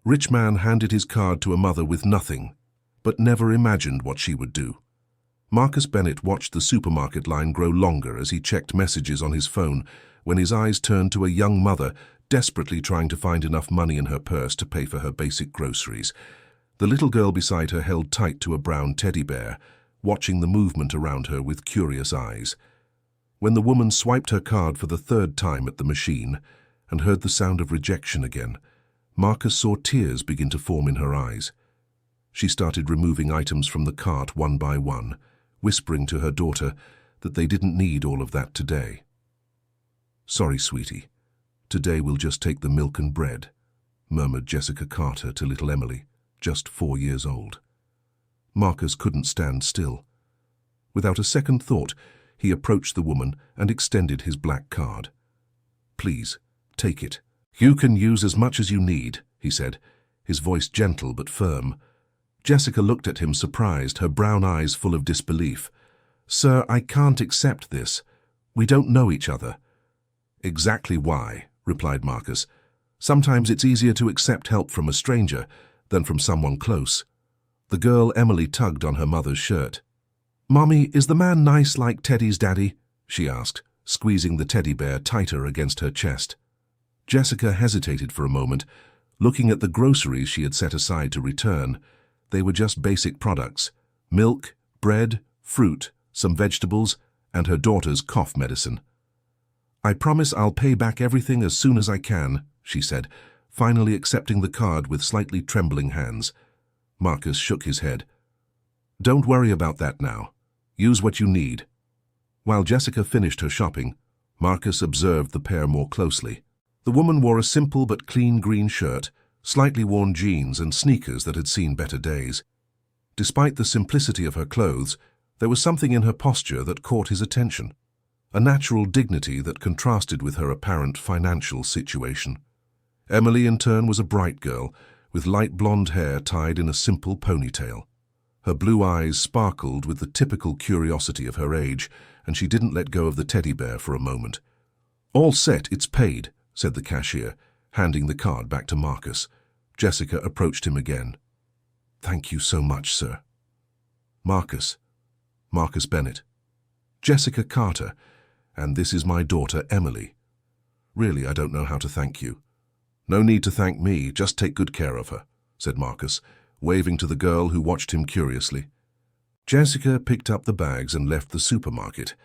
Rich man handed his card to a mother with nothing, but never imagined what she would do. Marcus Bennett watched the supermarket line grow longer as he checked messages on his phone when his eyes turned to a young mother desperately trying to find enough money in her purse to pay for her basic groceries. The little girl beside her held tight to a brown teddy bear, watching the movement around her with curious eyes. When the woman swiped her card for the third time at the machine and heard the sound of rejection again, Marcus saw tears begin to form in her eyes. She started removing items from the cart one by one, whispering to her daughter that they didn't need all of that today. "Sorry, sweetie. Today we'll just take the milk and bread," murmured Jessica Carter to little Emily, just 4 years old. Marcus couldn't stand still. Without a second thought, he approached the woman and extended his black card. "Please, take it. You can use as much as you need," he said, his voice gentle but firm. Jessica looked at him surprised, her brown eyes full of disbelief. "Sir, I can't accept this. We don't know each other." "Exactly why," replied Marcus. "Sometimes it's easier to accept help from a stranger than from someone close." The girl Emily tugged on her mother's shirt. "Mommy, is the man nice like Teddy's daddy?" she asked, squeezing the teddy bear tighter against her chest. Jessica hesitated for a moment, looking at the groceries she had set aside to return. They were just basic products: milk, bread, fruit, some vegetables, and her daughter's cough medicine. "I promise I'll pay back everything as soon as I can," she said, finally accepting the card with slightly trembling hands. Marcus shook his head. "Don't worry about that now. Use what you need." While Jessica finished her shopping, Marcus observed the pair more closely. The woman wore a simple but clean green shirt, slightly worn jeans, and sneakers that had seen better days. Despite the simplicity of her clothes, there was something in her posture that caught his attention, a natural dignity that contrasted with her apparent financial situation. Emily, in turn, was a bright girl, with light blonde hair tied in a simple ponytail. Her blue eyes sparkled with the typical curiosity of her age, and she didn't let go of the teddy bear for a moment. "All set, it's paid," said the cashier, handing the card back to Marcus. Jessica approached him again. "Thank you so much, sir." "Marcus Bennett. Jessica Carter, and this is my daughter, Emily. Really, I don't know how to thank you." "No need to thank me, just take good care of her," said Marcus, waving to the girl who watched him curiously. Jessica picked up the bags and left the supermarket,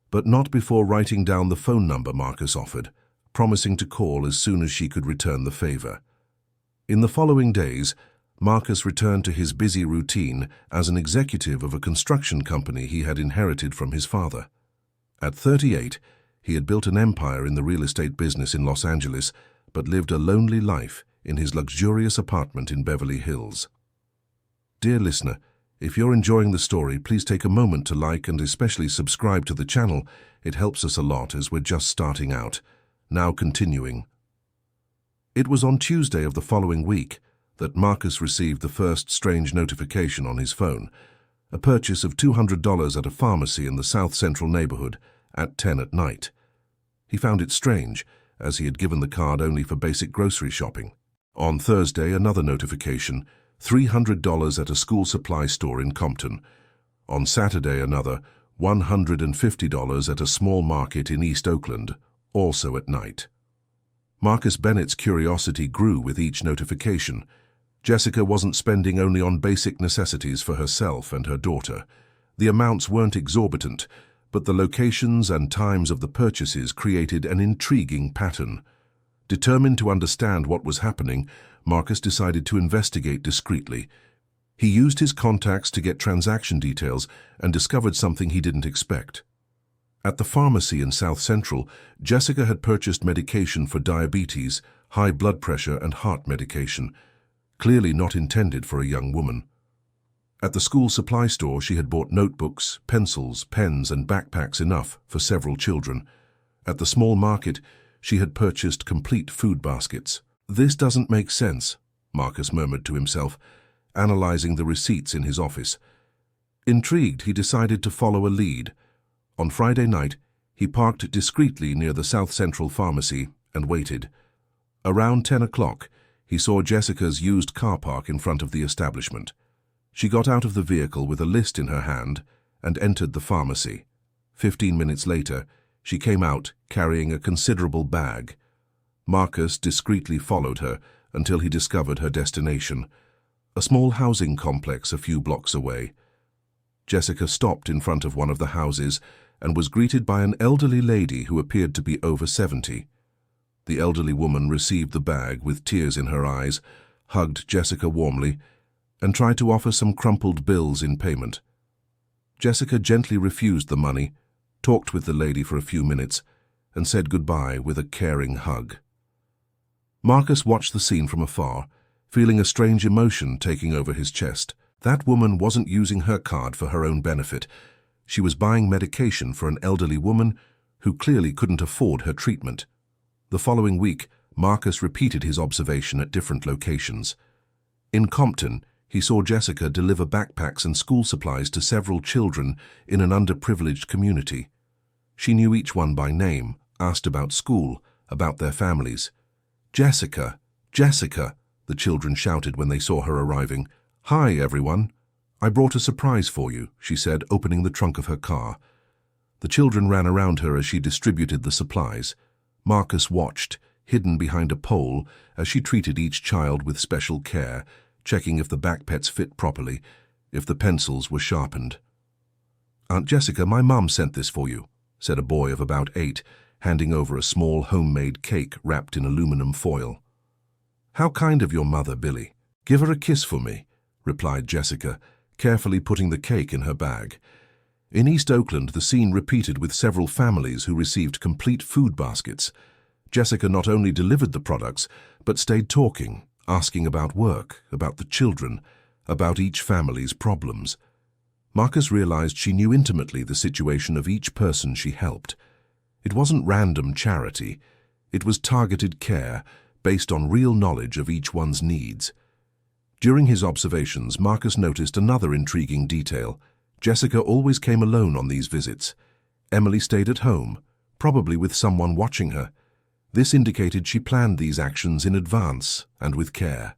but not before writing down the phone number Marcus offered, promising to call as soon as she could return the favor. In the following days, Marcus returned to his busy routine as an executive of a construction company he had inherited from his father. At 38, he had built an empire in the real estate business in Los Angeles, but lived a lonely life in his luxurious apartment in Beverly Hills. Dear listener, if you're enjoying the story, please take a moment to like and especially subscribe to the channel. It helps us a lot as we're just starting out. Now continuing. It was on Tuesday of the following week that Marcus received the first strange notification on his phone, a purchase of $200 at a pharmacy in the South Central neighborhood at 10 at night. He found it strange, as he had given the card only for basic grocery shopping. On Thursday, another notification, $300 at a school supply store in Compton. On Saturday, another, $150 at a small market in East Oakland, also at night. Marcus Bennett's curiosity grew with each notification. Jessica wasn't spending only on basic necessities for herself and her daughter. The amounts weren't exorbitant, but the locations and times of the purchases created an intriguing pattern. Determined to understand what was happening, Marcus decided to investigate discreetly. He used his contacts to get transaction details and discovered something he didn't expect. At the pharmacy in South Central, Jessica had purchased medication for diabetes, high blood pressure, and heart medication, clearly not intended for a young woman. At the school supply store, she had bought notebooks, pencils, pens, and backpacks enough for several children. At the small market, she had purchased complete food baskets. "This doesn't make sense," Marcus murmured to himself, analyzing the receipts in his office. Intrigued, he decided to follow a lead. On Friday night, he parked discreetly near the South Central pharmacy and waited. Around 10 o'clock, he saw Jessica's used car park in front of the establishment. She got out of the vehicle with a list in her hand and entered the pharmacy. 15 minutes later, she came out carrying a considerable bag. Marcus discreetly followed her until he discovered her destination, a small housing complex a few blocks away. Jessica stopped in front of one of the houses and was greeted by an elderly lady who appeared to be over 70. The elderly woman received the bag with tears in her eyes, hugged Jessica warmly, and tried to offer some crumpled bills in payment. Jessica gently refused the money, talked with the lady for a few minutes, and said goodbye with a caring hug. Marcus watched the scene from afar, feeling a strange emotion taking over his chest. That woman wasn't using her card for her own benefit. She was buying medication for an elderly woman who clearly couldn't afford her treatment. The following week, Marcus repeated his observation at different locations. In Compton, he saw Jessica deliver backpacks and school supplies to several children in an underprivileged community. She knew each one by name, asked about school, about their families. "Jessica! Jessica!" the children shouted when they saw her arriving. "Hi, everyone. I brought a surprise for you," she said, opening the trunk of her car. The children ran around her as she distributed the supplies. Marcus watched, hidden behind a pole, as she treated each child with special care, checking if the backpacks fit properly, if the pencils were sharpened. "Aunt Jessica, my mum sent this for you," said a boy of about 8, handing over a small homemade cake wrapped in aluminum foil. "How kind of your mother, Billy. Give her a kiss for me," replied Jessica, carefully putting the cake in her bag. In East Oakland, the scene repeated with several families who received complete food baskets. Jessica not only delivered the products, but stayed talking, asking about work, about the children, about each family's problems. Marcus realized she knew intimately the situation of each person she helped. It wasn't random charity. It was targeted care, based on real knowledge of each one's needs. During his observations, Marcus noticed another intriguing detail. Jessica always came alone on these visits. Emily stayed at home, probably with someone watching her. This indicated she planned these actions in advance and with care.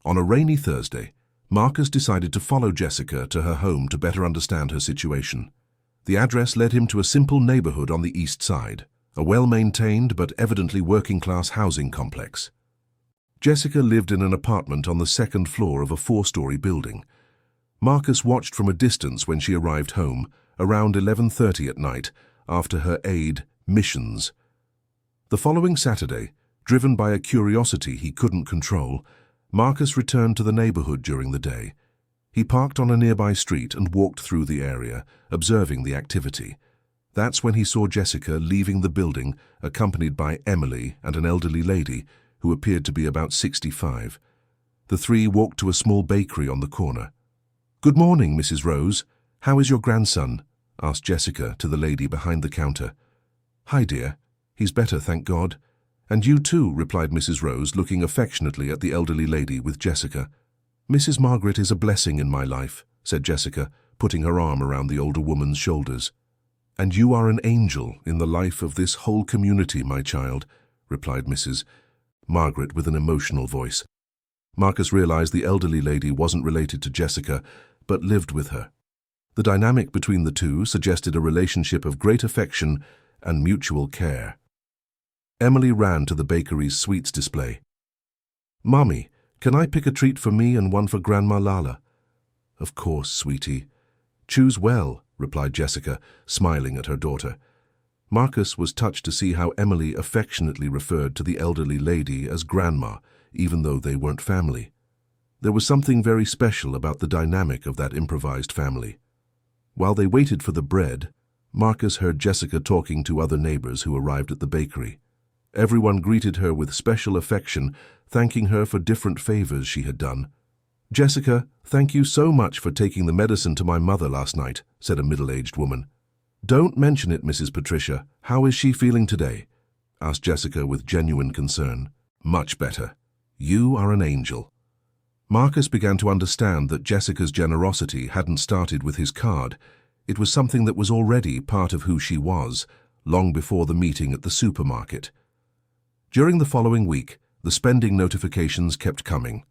On a rainy Thursday, Marcus decided to follow Jessica to her home to better understand her situation. The address led him to a simple neighborhood on the east side, a well-maintained but evidently working-class housing complex. Jessica lived in an apartment on the second floor of a 4-story building. Marcus watched from a distance when she arrived home, around 11:30 at night, after her aide missions. The following Saturday, driven by a curiosity he couldn't control, Marcus returned to the neighborhood during the day. He parked on a nearby street and walked through the area, observing the activity. That's when he saw Jessica leaving the building, accompanied by Emily and an elderly lady who appeared to be about 65. The three walked to a small bakery on the corner. "Good morning, Mrs. Rose. How is your grandson?" asked Jessica to the lady behind the counter. "Hi, dear. He's better, thank God. And you too," replied Mrs. Rose, looking affectionately at the elderly lady with Jessica. "Mrs. Margaret is a blessing in my life," said Jessica, putting her arm around the older woman's shoulders. "And you are an angel in the life of this whole community, my child," replied Mrs. Margaret with an emotional voice. Marcus realized the elderly lady wasn't related to Jessica, but lived with her. The dynamic between the two suggested a relationship of great affection and mutual care. Emily ran to the bakery's sweets display. "Mommy, can I pick a treat for me and one for Grandma Lala?" "Of course, sweetie." "Choose well," replied Jessica, smiling at her daughter. Marcus was touched to see how Emily affectionately referred to the elderly lady as Grandma, even though they weren't family. There was something very special about the dynamic of that improvised family. While they waited for the bread, Marcus heard Jessica talking to other neighbors who arrived at the bakery. Everyone greeted her with special affection, thanking her for different favors she had done. "Jessica, thank you so much for taking the medicine to my mother last night," said a middle-aged woman. "Don't mention it, Mrs. Patricia. How is she feeling today?" asked Jessica with genuine concern. "Much better. You are an angel." Marcus began to understand that Jessica's generosity hadn't started with his card. It was something that was already part of who she was, long before the meeting at the supermarket. During the following week, The spending notifications kept coming.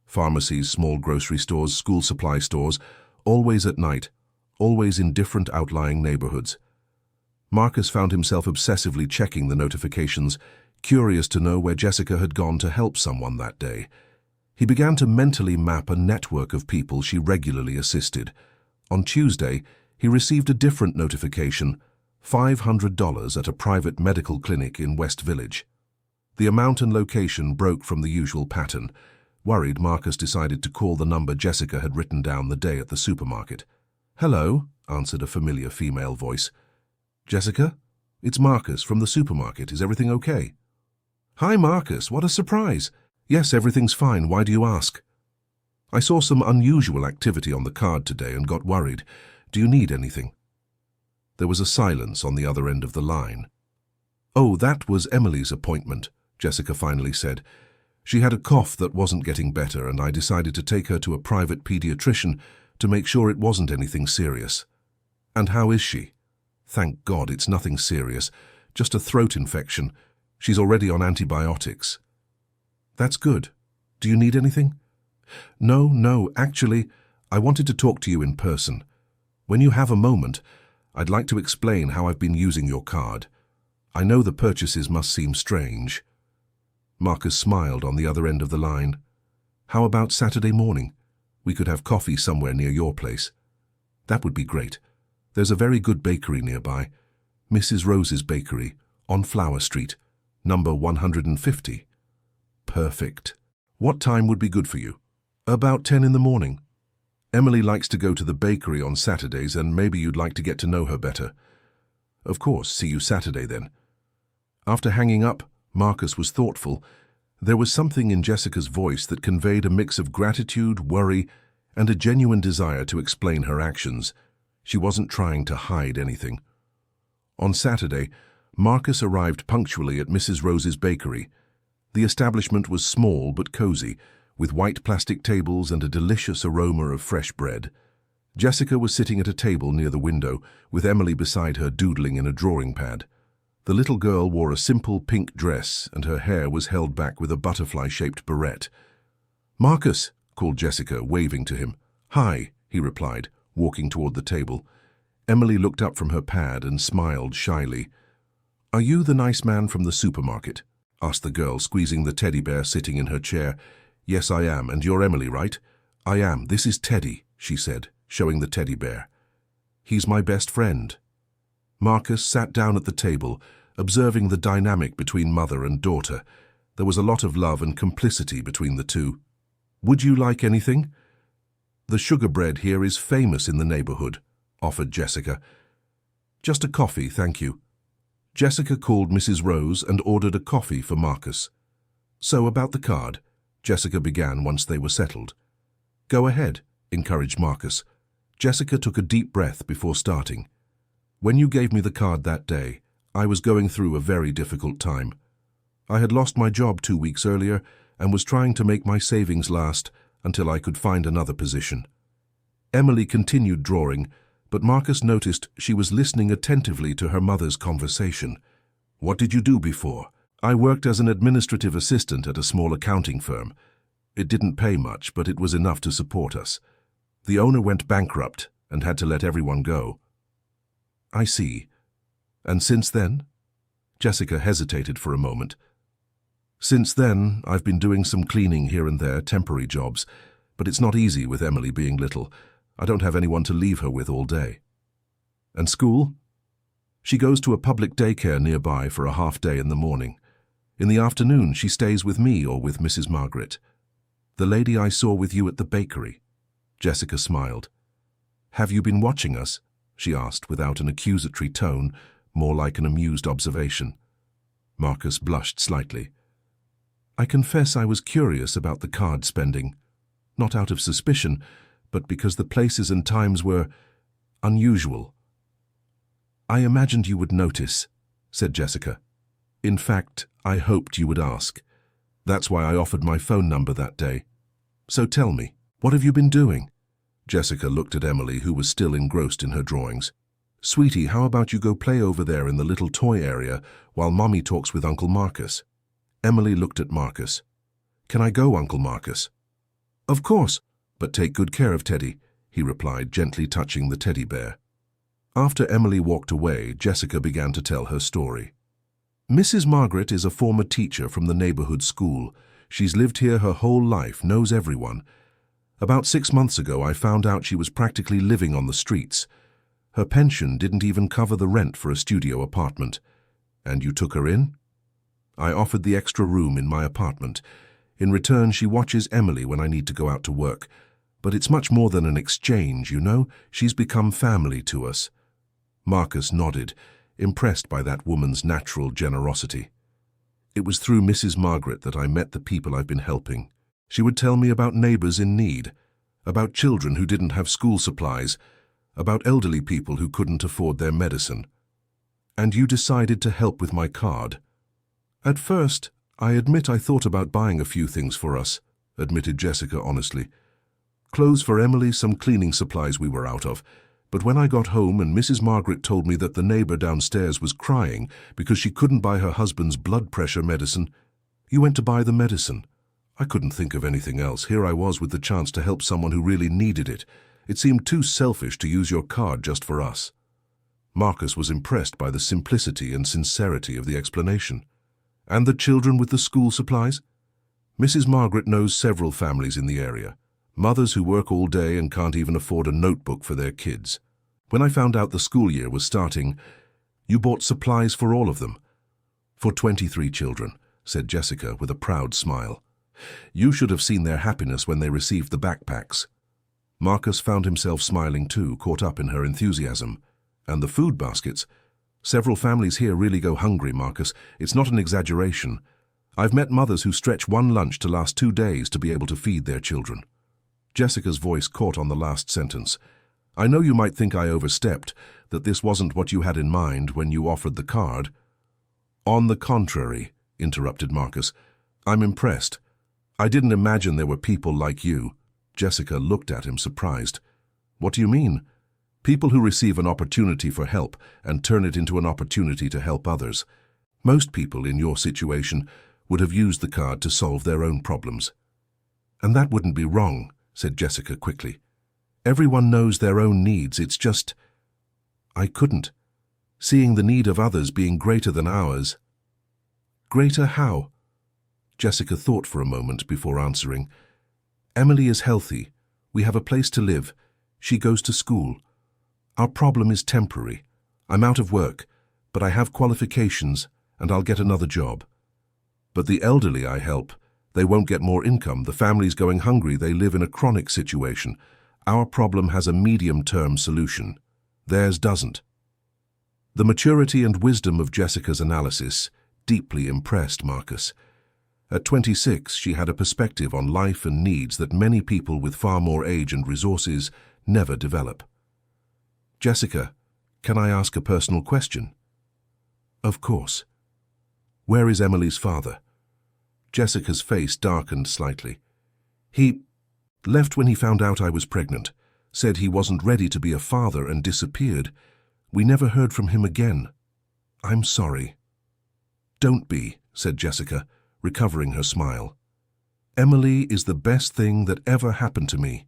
Pharmacies, small grocery stores, school supply stores, always at night, always in different outlying neighborhoods. Marcus found himself obsessively checking the notifications, curious to know where Jessica had gone to help someone that day. He began to mentally map a network of people she regularly assisted. On Tuesday, he received a different notification, $500 at a private medical clinic in West Village. The amount and location broke from the usual pattern. Worried, Marcus decided to call the number Jessica had written down the day at the supermarket. "Hello," answered a familiar female voice. "Jessica? It's Marcus from the supermarket. Is everything okay?" "Hi, Marcus. What a surprise. Yes, everything's fine. Why do you ask?" "I saw some unusual activity on the card today and got worried. Do you need anything?" There was a silence on the other end of the line. "Oh, that was Emily's appointment," Jessica finally said. "She had a cough that wasn't getting better, and I decided to take her to a private pediatrician to make sure it wasn't anything serious." "And how is she?" "Thank God, it's nothing serious. Just a throat infection. She's already on antibiotics." "That's good. Do you need anything?" No, actually, I wanted to talk to you in person. When you have a moment, I'd like to explain how I've been using your card. I know the purchases must seem strange." Marcus smiled on the other end of the line. "How about Saturday morning? We could have coffee somewhere near your place." "That would be great. There's a very good bakery nearby, Mrs. Rose's Bakery, on Flower Street, number 150. "Perfect. What time would be good for you?" "About 10 in the morning. Emily likes to go to the bakery on Saturdays, and maybe you'd like to get to know her better." "Of course, see you Saturday then." After hanging up, Marcus was thoughtful. There was something in Jessica's voice that conveyed a mix of gratitude, worry, and a genuine desire to explain her actions. She wasn't trying to hide anything. On Saturday, Marcus arrived punctually at Mrs. Rose's Bakery. The establishment was small but cozy, with white plastic tables and a delicious aroma of fresh bread. Jessica was sitting at a table near the window, with Emily beside her doodling in a drawing pad. The little girl wore a simple pink dress, and her hair was held back with a butterfly-shaped barrette. "Marcus," called Jessica, waving to him. "Hi," he replied, walking toward the table. Emily looked up from her pad and smiled shyly. "Are you the nice man from the supermarket?" asked the girl, squeezing the teddy bear sitting in her chair. "Yes, I am. And you're Emily, right?" "I am. This is Teddy," she said, showing the teddy bear. "He's my best friend." Marcus sat down at the table, observing the dynamic between mother and daughter. There was a lot of love and complicity between the two. "Would you like anything?" "The sugar bread here is famous in the neighborhood," offered Jessica. "Just a coffee, thank you." Jessica called Mrs. Rose and ordered a coffee for Marcus. "So about the card," Jessica began once they were settled. "Go ahead," encouraged Marcus. Jessica took a deep breath before starting. "When you gave me the card that day, I was going through a very difficult time. I had lost my job 2 weeks earlier and was trying to make my savings last until I could find another position." Emily continued drawing, but Marcus noticed she was listening attentively to her mother's conversation. "What did you do before?" "I worked as an administrative assistant at a small accounting firm. It didn't pay much, but it was enough to support us. The owner went bankrupt and had to let everyone go." "I see. And since then?" Jessica hesitated for a moment. "Since then, I've been doing some cleaning here and there, temporary jobs, but it's not easy with Emily being little. I don't have anyone to leave her with all day." "And school?" "She goes to a public daycare nearby for a half day in the morning. In the afternoon, she stays with me or with Mrs. Margaret." "The lady I saw with you at the bakery." Jessica smiled. "Have you been watching us?" she asked without an accusatory tone, more like an amused observation. Marcus blushed slightly. "I confess I was curious about the card spending. Not out of suspicion, but because the places and times were unusual." "I imagined you would notice," said Jessica. "In fact, I hoped you would ask. That's why I offered my phone number that day. So tell me, what have you been doing?" Jessica looked at Emily, who was still engrossed in her drawings. "Sweetie, how about you go play over there in the little toy area while Mommy talks with Uncle Marcus?" Emily looked at Marcus. "Can I go, Uncle Marcus?" "Of course, but take good care of Teddy," he replied, gently touching the teddy bear. After Emily walked away, Jessica began to tell her story. "Mrs. Margaret is a former teacher from the neighborhood school. She's lived here her whole life, knows everyone. About 6 months ago, I found out she was practically living on the streets. Her pension didn't even cover the rent for a studio apartment. And you took her in?" "I offered the extra room in my apartment. In return, she watches Emily when I need to go out to work. But it's much more than an exchange, you know. She's become family to us." Marcus nodded, impressed by that woman's natural generosity. "It was through Mrs. Margaret that I met the people I've been helping. She would tell me about neighbors in need, about children who didn't have school supplies, about elderly people who couldn't afford their medicine. And you decided to help with my card." "At first, I admit I thought about buying a few things for us," admitted Jessica honestly. "Clothes for Emily, some cleaning supplies we were out of. But when I got home and Mrs. Margaret told me that the neighbor downstairs was crying because she couldn't buy her husband's blood pressure medicine, you went to buy the medicine. I couldn't think of anything else. Here I was with the chance to help someone who really needed it. It seemed too selfish to use your card just for us." Marcus was impressed by the simplicity and sincerity of the explanation. "And the children with the school supplies?" "Mrs. Margaret knows several families in the area. Mothers who work all day and can't even afford a notebook for their kids. When I found out the school year was starting, you bought supplies for all of them." "For 23 children," said Jessica with a proud smile. "You should have seen their happiness when they received the backpacks." Marcus found himself smiling too, caught up in her enthusiasm. "And the food baskets. Several families here really go hungry, Marcus. It's not an exaggeration. I've met mothers who stretch one lunch to last 2 days to be able to feed their children." Jessica's voice caught on the last sentence. "I know you might think I overstepped, that this wasn't what you had in mind when you offered the card." "On the contrary," interrupted Marcus. "I'm impressed. I didn't imagine there were people like you." Jessica looked at him surprised. "What do you mean?" "People who receive an opportunity for help and turn it into an opportunity to help others. Most people in your situation would have used the card to solve their own problems." "And that wouldn't be wrong," said Jessica quickly. "Everyone knows their own needs. It's just, I couldn't. Seeing the need of others being greater than ours." "Greater how?" Jessica thought for a moment before answering. "Emily is healthy. We have a place to live. She goes to school. Our problem is temporary. I'm out of work, but I have qualifications and I'll get another job. But the elderly I help, they won't get more income. The family's going hungry. They live in a chronic situation. Our problem has a medium-term solution. Theirs doesn't." The maturity and wisdom of Jessica's analysis deeply impressed Marcus. At 26, she had a perspective on life and needs that many people with far more age and resources never develop. "Jessica, can I ask a personal question?" "Of course." "Where is Emily's father?" Jessica's face darkened slightly. "He left when he found out I was pregnant, said he wasn't ready to be a father and disappeared. We never heard from him again. I'm sorry." "Don't be," said Jessica, recovering her smile. "Emily is the best thing that ever happened to me.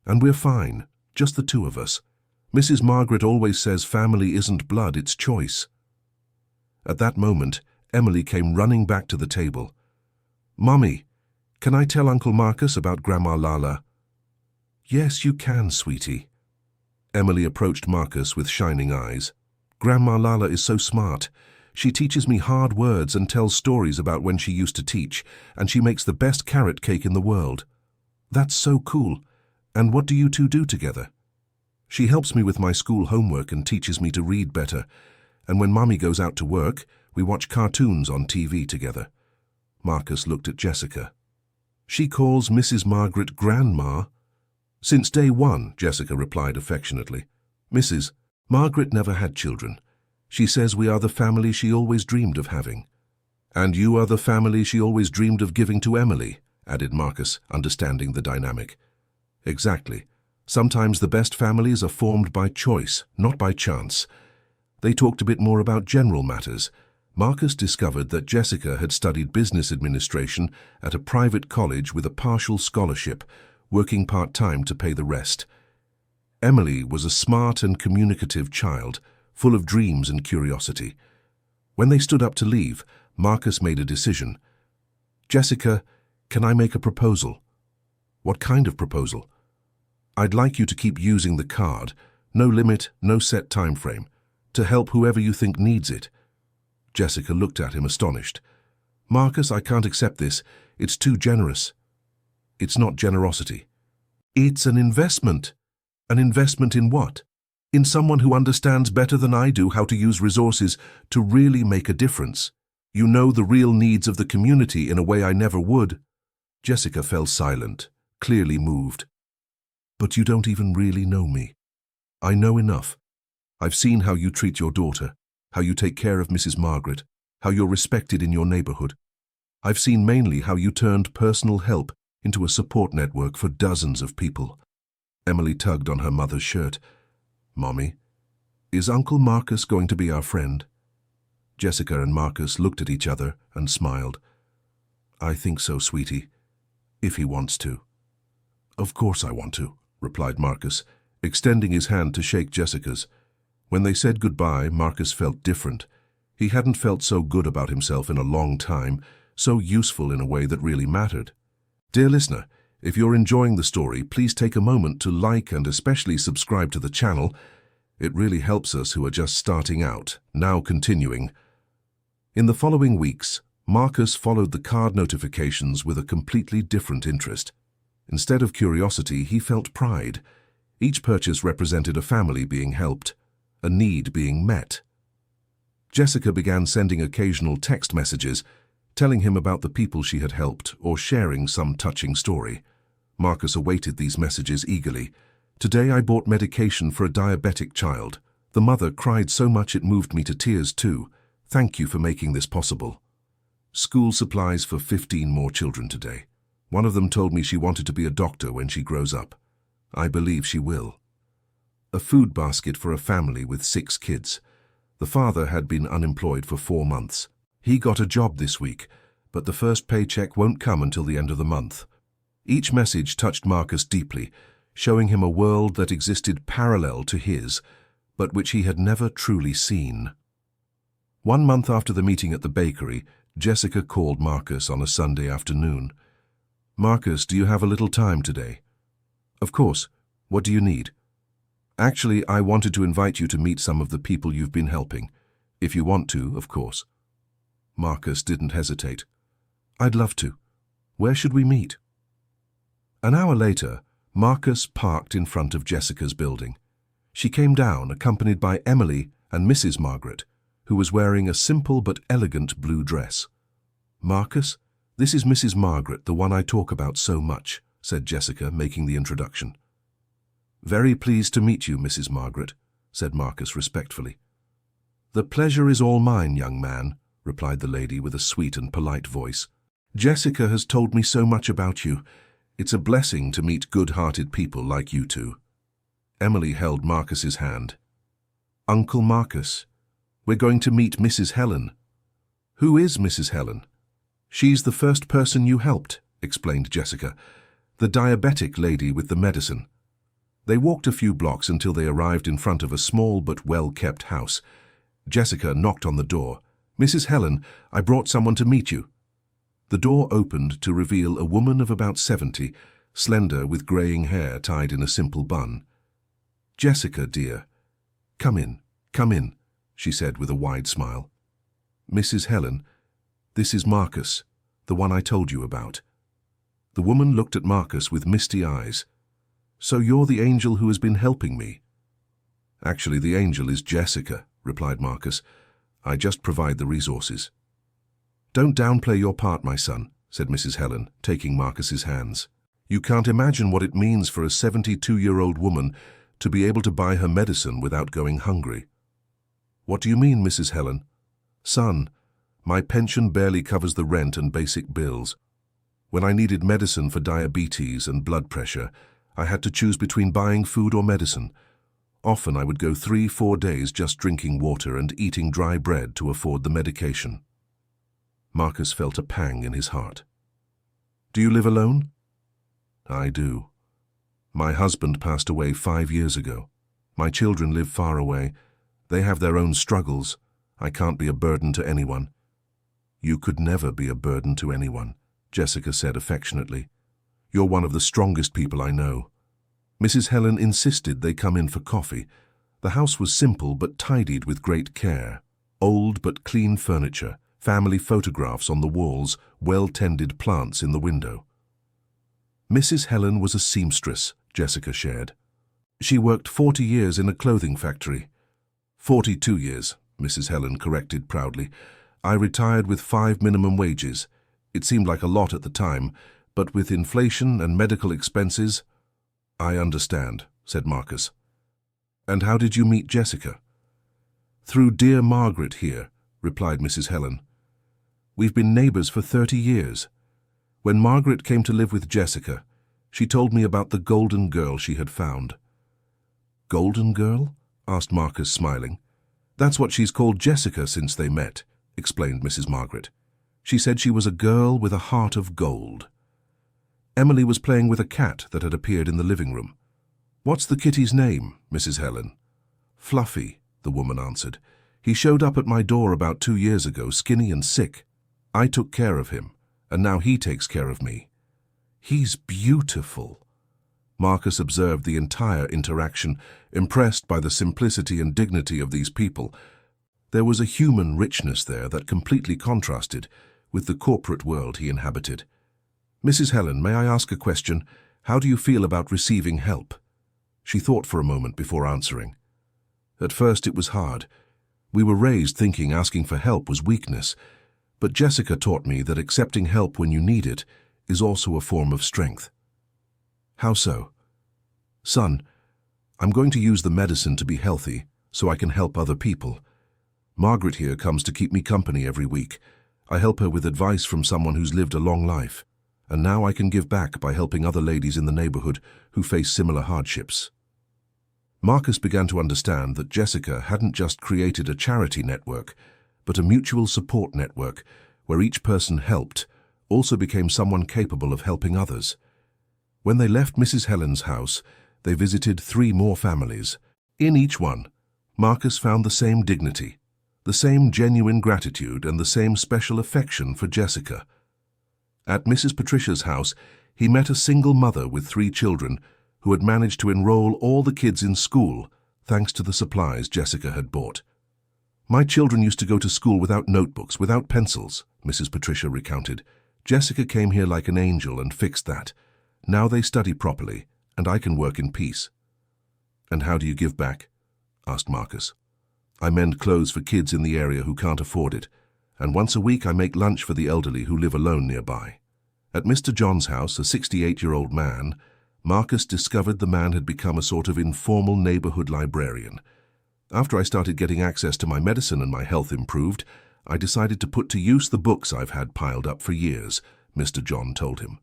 And we're fine, just the two of us. Mrs. Margaret always says family isn't blood, it's choice." At that moment, Emily came running back to the table. "Mummy, can I tell Uncle Marcus about Grandma Lala?" "Yes, you can, sweetie." Emily approached Marcus with shining eyes. "Grandma Lala is so smart. She teaches me hard words and tells stories about when she used to teach, and she makes the best carrot cake in the world." "That's so cool. And what do you two do together?" "She helps me with my school homework and teaches me to read better. And when Mommy goes out to work, we watch cartoons on TV together." Marcus looked at Jessica. "She calls Mrs. Margaret Grandma?" "Since day one," Jessica replied affectionately. "Mrs. Margaret never had children. She says we are the family she always dreamed of having." "And you are the family she always dreamed of giving to Emily," added Marcus, understanding the dynamic. "Exactly. Sometimes the best families are formed by choice, not by chance." They talked a bit more about general matters, Marcus discovered that Jessica had studied business administration at a private college with a partial scholarship, working part-time to pay the rest. Emily was a smart and communicative child, full of dreams and curiosity. When they stood up to leave, Marcus made a decision. "Jessica, can I make a proposal?" "What kind of proposal?" "I'd like you to keep using the card, no limit, no set time frame, to help whoever you think needs it." Jessica looked at him astonished. "Marcus, I can't accept this. It's too generous." "It's not generosity. It's an investment." "An investment in what?" "In someone who understands better than I do how to use resources to really make a difference. You know the real needs of the community in a way I never would." Jessica fell silent, clearly moved. "But you don't even really know me." "I know enough. I've seen how you treat your daughter, how you take care of Mrs. Margaret, how you're respected in your neighborhood. I've seen mainly how you turned personal help into a support network for dozens of people." Emily tugged on her mother's shirt. "Mommy, is Uncle Marcus going to be our friend?" Jessica and Marcus looked at each other and smiled. "I think so, sweetie, if he wants to." "Of course I want to," replied Marcus, extending his hand to shake Jessica's. When they said goodbye, Marcus felt different. He hadn't felt so good about himself in a long time, so useful in a way that really mattered. Dear listener, if you're enjoying the story, please take a moment to like and especially subscribe to the channel. It really helps us who are just starting out. Now continuing. In the following weeks, Marcus followed the card notifications with a completely different interest. Instead of curiosity, he felt pride. Each purchase represented a family being helped, a need being met. Jessica began sending occasional text messages, telling him about the people she had helped or sharing some touching story. Marcus awaited these messages eagerly. "Today I bought medication for a diabetic child. The mother cried so much it moved me to tears too. Thank you for making this possible. School supplies for 15 more children today. One of them told me she wanted to be a doctor when she grows up. I believe she will. A food basket for a family with 6 kids. The father had been unemployed for 4 months. He got a job this week, but the first paycheck won't come until the end of the month." Each message touched Marcus deeply, showing him a world that existed parallel to his, but which he had never truly seen. 1 month after the meeting at the bakery, Jessica called Marcus on a Sunday afternoon. "Marcus, do you have a little time today?" "Of course. What do you need?" "Actually, I wanted to invite you to meet some of the people you've been helping. If you want to, of course." Marcus didn't hesitate. "I'd love to. Where should we meet?" An hour later, Marcus parked in front of Jessica's building. She came down, accompanied by Emily and Mrs. Margaret, who was wearing a simple but elegant blue dress. "Marcus, this is Mrs. Margaret, the one I talk about so much," said Jessica, making the introduction. "Very pleased to meet you, Mrs. Margaret," said Marcus respectfully. "The pleasure is all mine, young man," replied the lady with a sweet and polite voice. "Jessica has told me so much about you. It's a blessing to meet good-hearted people like you two." Emily held Marcus's hand. "Uncle Marcus, we're going to meet Mrs. Helen." "Who is Mrs. Helen?" "She's the first person you helped," explained Jessica. "The diabetic lady with the medicine." They walked a few blocks until they arrived in front of a small but well-kept house. Jessica knocked on the door. "Mrs. Helen, I brought someone to meet you." The door opened to reveal a woman of about 70, slender with graying hair tied in a simple bun. "Jessica, dear, come in," she said with a wide smile. "Mrs. Helen, this is Marcus, the one I told you about." The woman looked at Marcus with misty eyes. "So you're the angel who has been helping me?" "Actually, the angel is Jessica," replied Marcus. "I just provide the resources." "Don't downplay your part, my son," said Mrs. Helen, taking Marcus's hands. "You can't imagine what it means for a 72-year-old woman to be able to buy her medicine without going hungry." "What do you mean, Mrs. Helen?" "Son, my pension barely covers the rent and basic bills. When I needed medicine for diabetes and blood pressure, I had to choose between buying food or medicine. Often I would go 3-4 days just drinking water and eating dry bread to afford the medication. Marcus felt a pang in his heart. Do you live alone? I do. My husband passed away 5 years ago. My children live far away. They have their own struggles. I can't be a burden to anyone. You could never be a burden to anyone, Jessica said affectionately. You're one of the strongest people I know. Mrs. Helen insisted they come in for coffee. The house was simple but tidied with great care. Old but clean furniture, family photographs on the walls, well-tended plants in the window. Mrs. Helen was a seamstress, Jessica shared. She worked 40 years in a clothing factory. 42 years, Mrs. Helen corrected proudly. I retired with 5 minimum wages. It seemed like a lot at the time, but with inflation and medical expenses... I understand, said Marcus. And how did you meet Jessica? Through dear Margaret here, replied Mrs. Helen. We've been neighbors for 30 years. When Margaret came to live with Jessica, she told me about the golden girl she had found. Golden girl? Asked Marcus, smiling. That's what she's called Jessica since they met, explained Mrs. Margaret. She said she was a girl with a heart of gold. Emily was playing with a cat that had appeared in the living room. What's the kitty's name, Mrs. Helen? Fluffy, the woman answered. He showed up at my door about 2 years ago, skinny and sick. I took care of him, and now he takes care of me. He's beautiful. Marcus observed the entire interaction, impressed by the simplicity and dignity of these people. There was a human richness there that completely contrasted with the corporate world he inhabited. Mrs. Helen, may I ask a question? How do you feel about receiving help? She thought for a moment before answering. At first it was hard. We were raised thinking asking for help was weakness, but Jessica taught me that accepting help when you need it is also a form of strength. How so? Son, I'm going to use the medicine to be healthy so I can help other people. Margaret here comes to keep me company every week. I help her with advice from someone who's lived a long life. And now I can give back by helping other ladies in the neighborhood who face similar hardships. Marcus began to understand that Jessica hadn't just created a charity network, but a mutual support network where each person helped also became someone capable of helping others. When they left Mrs. Helen's house, they visited 3 more families. In each one, Marcus found the same dignity, the same genuine gratitude, and the same special affection for Jessica. At Mrs. Patricia's house, he met a single mother with 3 children who had managed to enroll all the kids in school thanks to the supplies Jessica had bought. My children used to go to school without notebooks, without pencils, Mrs. Patricia recounted. Jessica came here like an angel and fixed that. Now they study properly, and I can work in peace. And how do you give back? Asked Marcus. I mend clothes for kids in the area who can't afford it, and once a week I make lunch for the elderly who live alone nearby. At Mr. John's house, a 68-year-old man, Marcus discovered the man had become a sort of informal neighborhood librarian. After I started getting access to my medicine and my health improved, I decided to put to use the books I've had piled up for years, Mr. John told him.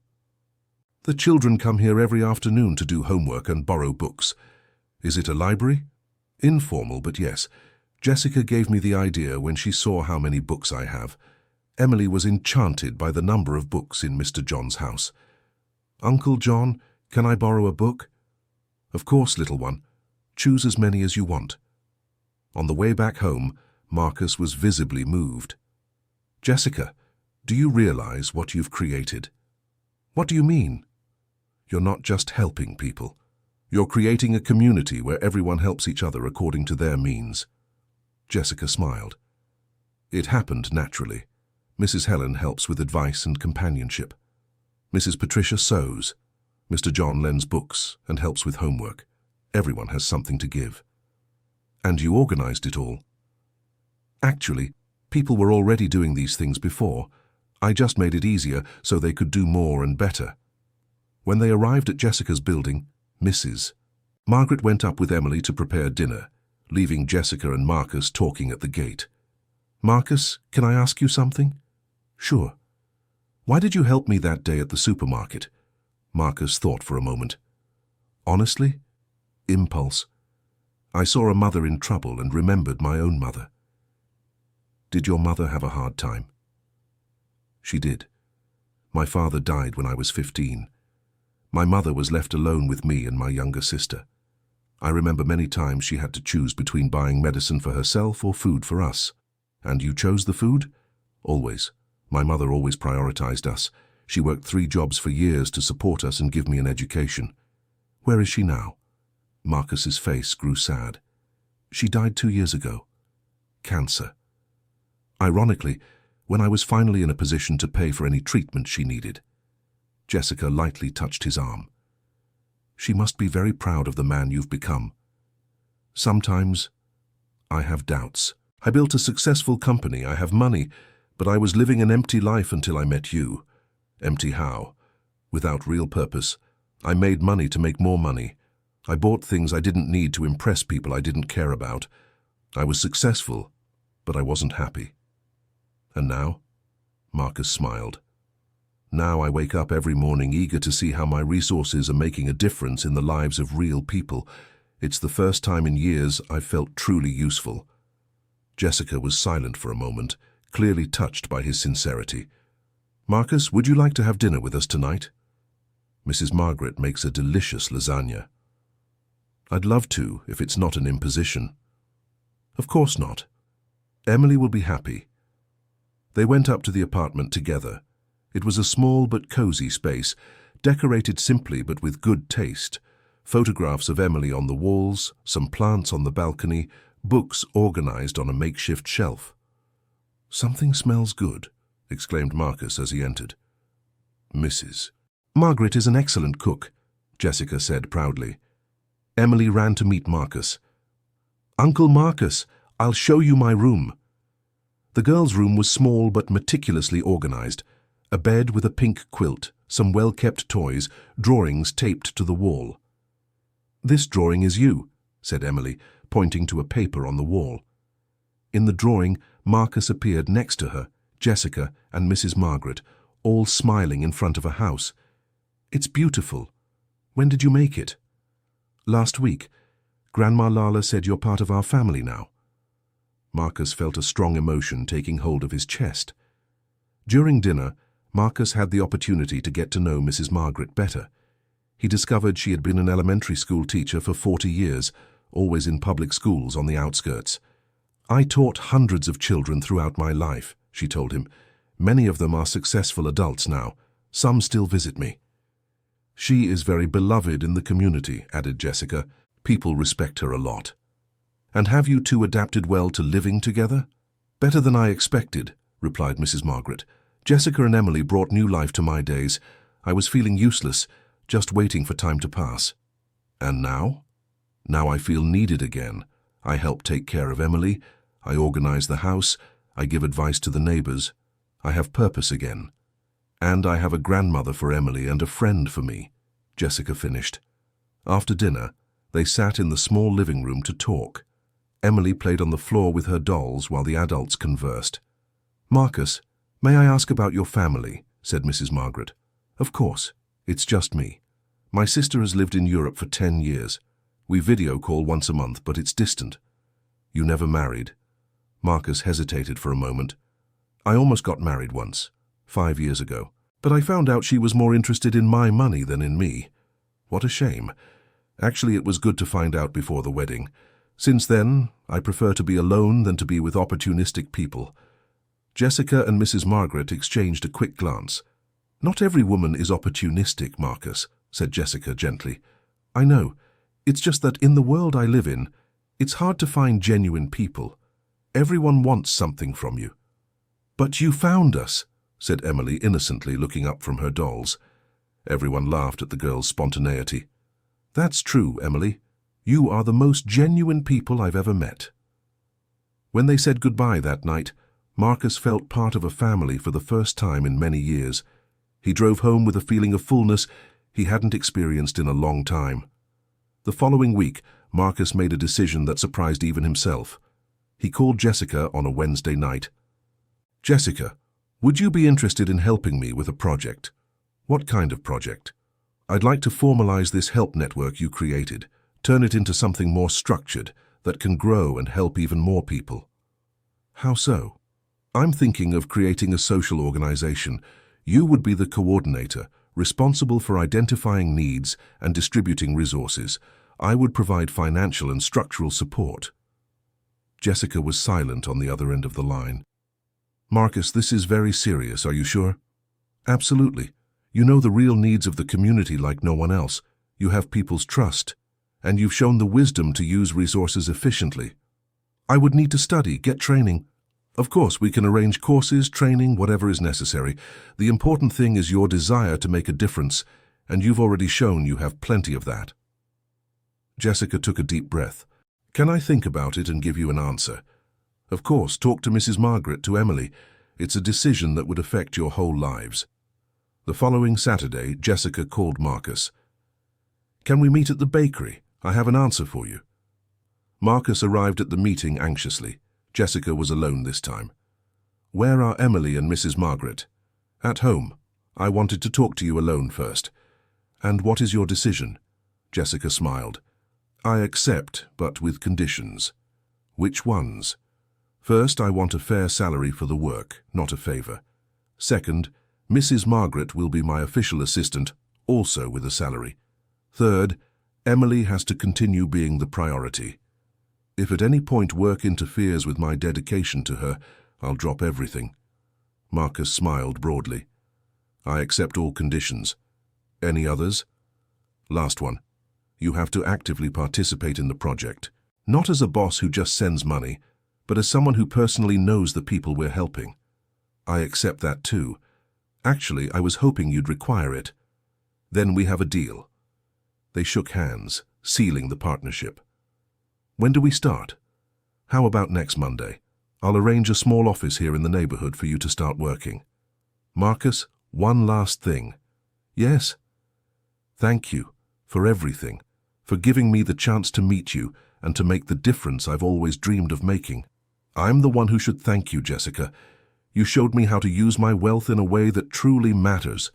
The children come here every afternoon to do homework and borrow books. Is it a library? Informal, but yes. Jessica gave me the idea when she saw how many books I have. Emily was enchanted by the number of books in Mr. John's house. Uncle John, can I borrow a book? Of course, little one. Choose as many as you want. On the way back home, Marcus was visibly moved. Jessica, do you realize what you've created? What do you mean? You're not just helping people. You're creating a community where everyone helps each other according to their means. Jessica smiled. It happened naturally. Mrs. Helen helps with advice and companionship. Mrs. Patricia sews. Mr. John lends books and helps with homework. Everyone has something to give. And you organized it all. Actually, people were already doing these things before. I just made it easier so they could do more and better. When they arrived at Jessica's building, Margaret went up with Emily to prepare dinner, leaving Jessica and Marcus talking at the gate. Marcus, can I ask you something? Sure. Why did you help me that day at the supermarket? Marcus thought for a moment. Honestly? Impulse. I saw a mother in trouble and remembered my own mother. Did your mother have a hard time? She did. My father died when I was 15. My mother was left alone with me and my younger sister. I remember many times she had to choose between buying medicine for herself or food for us. And you chose the food? Always. My mother always prioritized us. She worked 3 jobs for years to support us and give me an education. Where is she now? Marcus's face grew sad. She died 2 years ago. Cancer. Ironically, when I was finally in a position to pay for any treatment she needed. Jessica lightly touched his arm. She must be very proud of the man you've become. Sometimes I have doubts. I built a successful company, I have money, but I was living an empty life until I met you. Empty how? Without real purpose. I made money to make more money. I bought things I didn't need to impress people I didn't care about. I was successful, but I wasn't happy. And now? Marcus smiled. Now I wake up every morning eager to see how my resources are making a difference in the lives of real people. It's the first time in years I've felt truly useful. Jessica was silent for a moment, clearly touched by his sincerity. Marcus, would you like to have dinner with us tonight? Mrs. Margaret makes a delicious lasagna. I'd love to, if it's not an imposition. Of course not. Emily will be happy. They went up to the apartment together. It was a small but cozy space, decorated simply but with good taste. Photographs of Emily on the walls, some plants on the balcony, books organized on a makeshift shelf. Something smells good, exclaimed Marcus as he entered. Mrs. Margaret is an excellent cook, Jessica said proudly. Emily ran to meet Marcus. Uncle Marcus, I'll show you my room. The girl's room was small but meticulously organized. A bed with a pink quilt, some well-kept toys, drawings taped to the wall. This drawing is you, said Emily, pointing to a paper on the wall. In the drawing, Marcus appeared next to her, Jessica and Mrs. Margaret, all smiling in front of a house. It's beautiful. When did you make it? Last week. Grandma Lala said you're part of our family now. Marcus felt a strong emotion taking hold of his chest. During dinner, Marcus had the opportunity to get to know Mrs. Margaret better. He discovered she had been an elementary school teacher for 40 years, always in public schools on the outskirts. I taught hundreds of children throughout my life, she told him. Many of them are successful adults now. Some still visit me. She is very beloved in the community, added Jessica. People respect her a lot. And have you two adapted well to living together? Better than I expected, replied Mrs. Margaret. Jessica and Emily brought new life to my days. I was feeling useless, just waiting for time to pass. And now? Now I feel needed again. I help take care of Emily. I organize the house. I give advice to the neighbors. I have purpose again. And I have a grandmother for Emily and a friend for me, Jessica finished. After dinner, they sat in the small living room to talk. Emily played on the floor with her dolls while the adults conversed. Marcus, may I ask about your family? Said Mrs. Margaret. Of course, it's just me. My sister has lived in Europe for 10 years. We video call once a month, but it's distant. You never married? Marcus hesitated for a moment. I almost got married once, 5 years ago, but I found out she was more interested in my money than in me. What a shame. Actually, it was good to find out before the wedding. Since then, I prefer to be alone than to be with opportunistic people. Jessica and Mrs. Margaret exchanged a quick glance. Not every woman is opportunistic, Marcus, said Jessica gently. I know. It's just that in the world I live in, it's hard to find genuine people. Everyone wants something from you. But you found us, said Emily innocently, looking up from her dolls. Everyone laughed at the girl's spontaneity. That's true, Emily. You are the most genuine people I've ever met. When they said goodbye that night, Marcus felt part of a family for the first time in many years. He drove home with a feeling of fullness he hadn't experienced in a long time. The following week, Marcus made a decision that surprised even himself. He called Jessica on a Wednesday night. Jessica, would you be interested in helping me with a project? What kind of project? I'd like to formalize this help network you created, turn it into something more structured, that can grow and help even more people. How so? I'm thinking of creating a social organization. You would be the coordinator, responsible for identifying needs and distributing resources. I would provide financial and structural support. Jessica was silent on the other end of the line. Marcus, this is very serious, are you sure? Absolutely. You know the real needs of the community like no one else. You have people's trust, and you've shown the wisdom to use resources efficiently. I would need to study, get training. Of course, we can arrange courses, training, whatever is necessary. The important thing is your desire to make a difference, and you've already shown you have plenty of that. Jessica took a deep breath. Can I think about it and give you an answer? Of course, talk to Mrs. Margaret, to Emily. It's a decision that would affect your whole lives. The following Saturday, Jessica called Marcus. Can we meet at the bakery? I have an answer for you. Marcus arrived at the meeting anxiously. Jessica was alone this time. Where are Emily and Mrs. Margaret? At home. I wanted to talk to you alone first. And what is your decision? Jessica smiled. I accept, but with conditions. Which ones? First, I want a fair salary for the work, not a favor. Second, Mrs. Margaret will be my official assistant, also with a salary. Third, Emily has to continue being the priority. If at any point work interferes with my dedication to her, I'll drop everything. Marcus smiled broadly. I accept all conditions. Any others? Last one. You have to actively participate in the project. Not as a boss who just sends money, but as someone who personally knows the people we're helping. I accept that too. Actually, I was hoping you'd require it. Then we have a deal. They shook hands, sealing the partnership. When do we start? How about next Monday? I'll arrange a small office here in the neighborhood for you to start working. Marcus, one last thing. Yes? Thank you for everything, for giving me the chance to meet you and to make the difference I've always dreamed of making. I'm the one who should thank you, Jessica. You showed me how to use my wealth in a way that truly matters.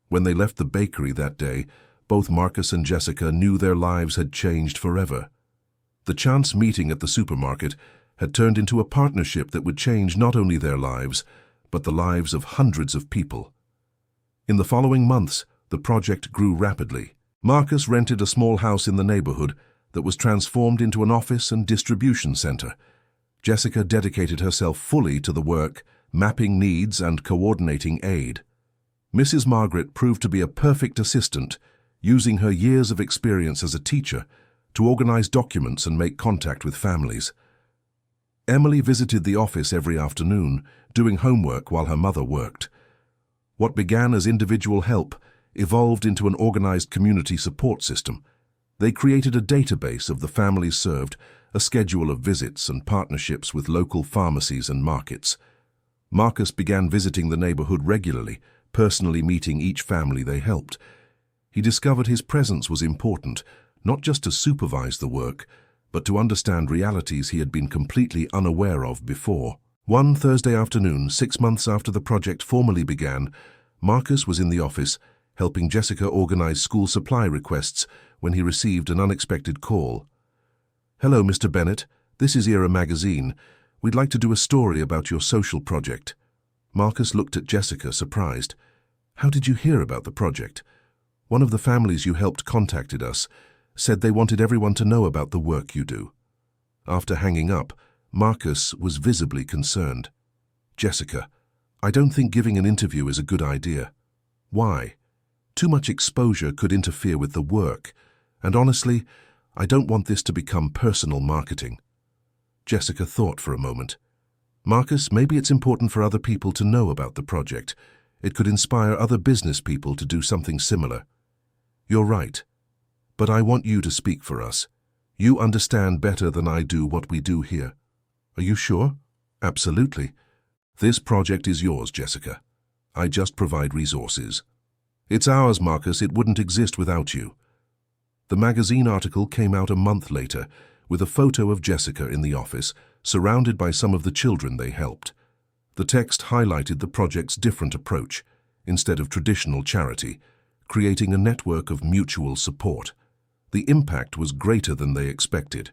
When they left the bakery that day, both Marcus and Jessica knew their lives had changed forever. The chance meeting at the supermarket had turned into a partnership that would change not only their lives, but the lives of hundreds of people. In the following months, the project grew rapidly. Marcus rented a small house in the neighborhood that was transformed into an office and distribution center. Jessica dedicated herself fully to the work, mapping needs and coordinating aid. Mrs. Margaret proved to be a perfect assistant, using her years of experience as a teacher to organize documents and make contact with families. Emily visited the office every afternoon, doing homework while her mother worked. What began as individual help evolved into an organized community support system. They created a database of the families served, a schedule of visits and partnerships with local pharmacies and markets. Marcus began visiting the neighborhood regularly, personally meeting each family they helped. He discovered his presence was important, not just to supervise the work, but to understand realities he had been completely unaware of before. One Thursday afternoon, 6 months after the project formally began, Marcus was in the office, helping Jessica organize school supply requests when he received an unexpected call. Hello, Mr. Bennett. This is Era Magazine. We'd like to do a story about your social project. Marcus looked at Jessica, surprised. How did you hear about the project? One of the families you helped contacted us, said they wanted everyone to know about the work you do. After hanging up, Marcus was visibly concerned. Jessica, I don't think giving an interview is a good idea. Why? Too much exposure could interfere with the work, and honestly, I don't want this to become personal marketing. Jessica thought for a moment. Marcus, maybe it's important for other people to know about the project. It could inspire other business people to do something similar. You're right. But I want you to speak for us. You understand better than I do what we do here. Are you sure? Absolutely. This project is yours, Jessica. I just provide resources. It's ours, Marcus. It wouldn't exist without you. The magazine article came out a month later, with a photo of Jessica in the office, surrounded by some of the children they helped. The text highlighted the project's different approach, instead of traditional charity, creating a network of mutual support. The impact was greater than they expected.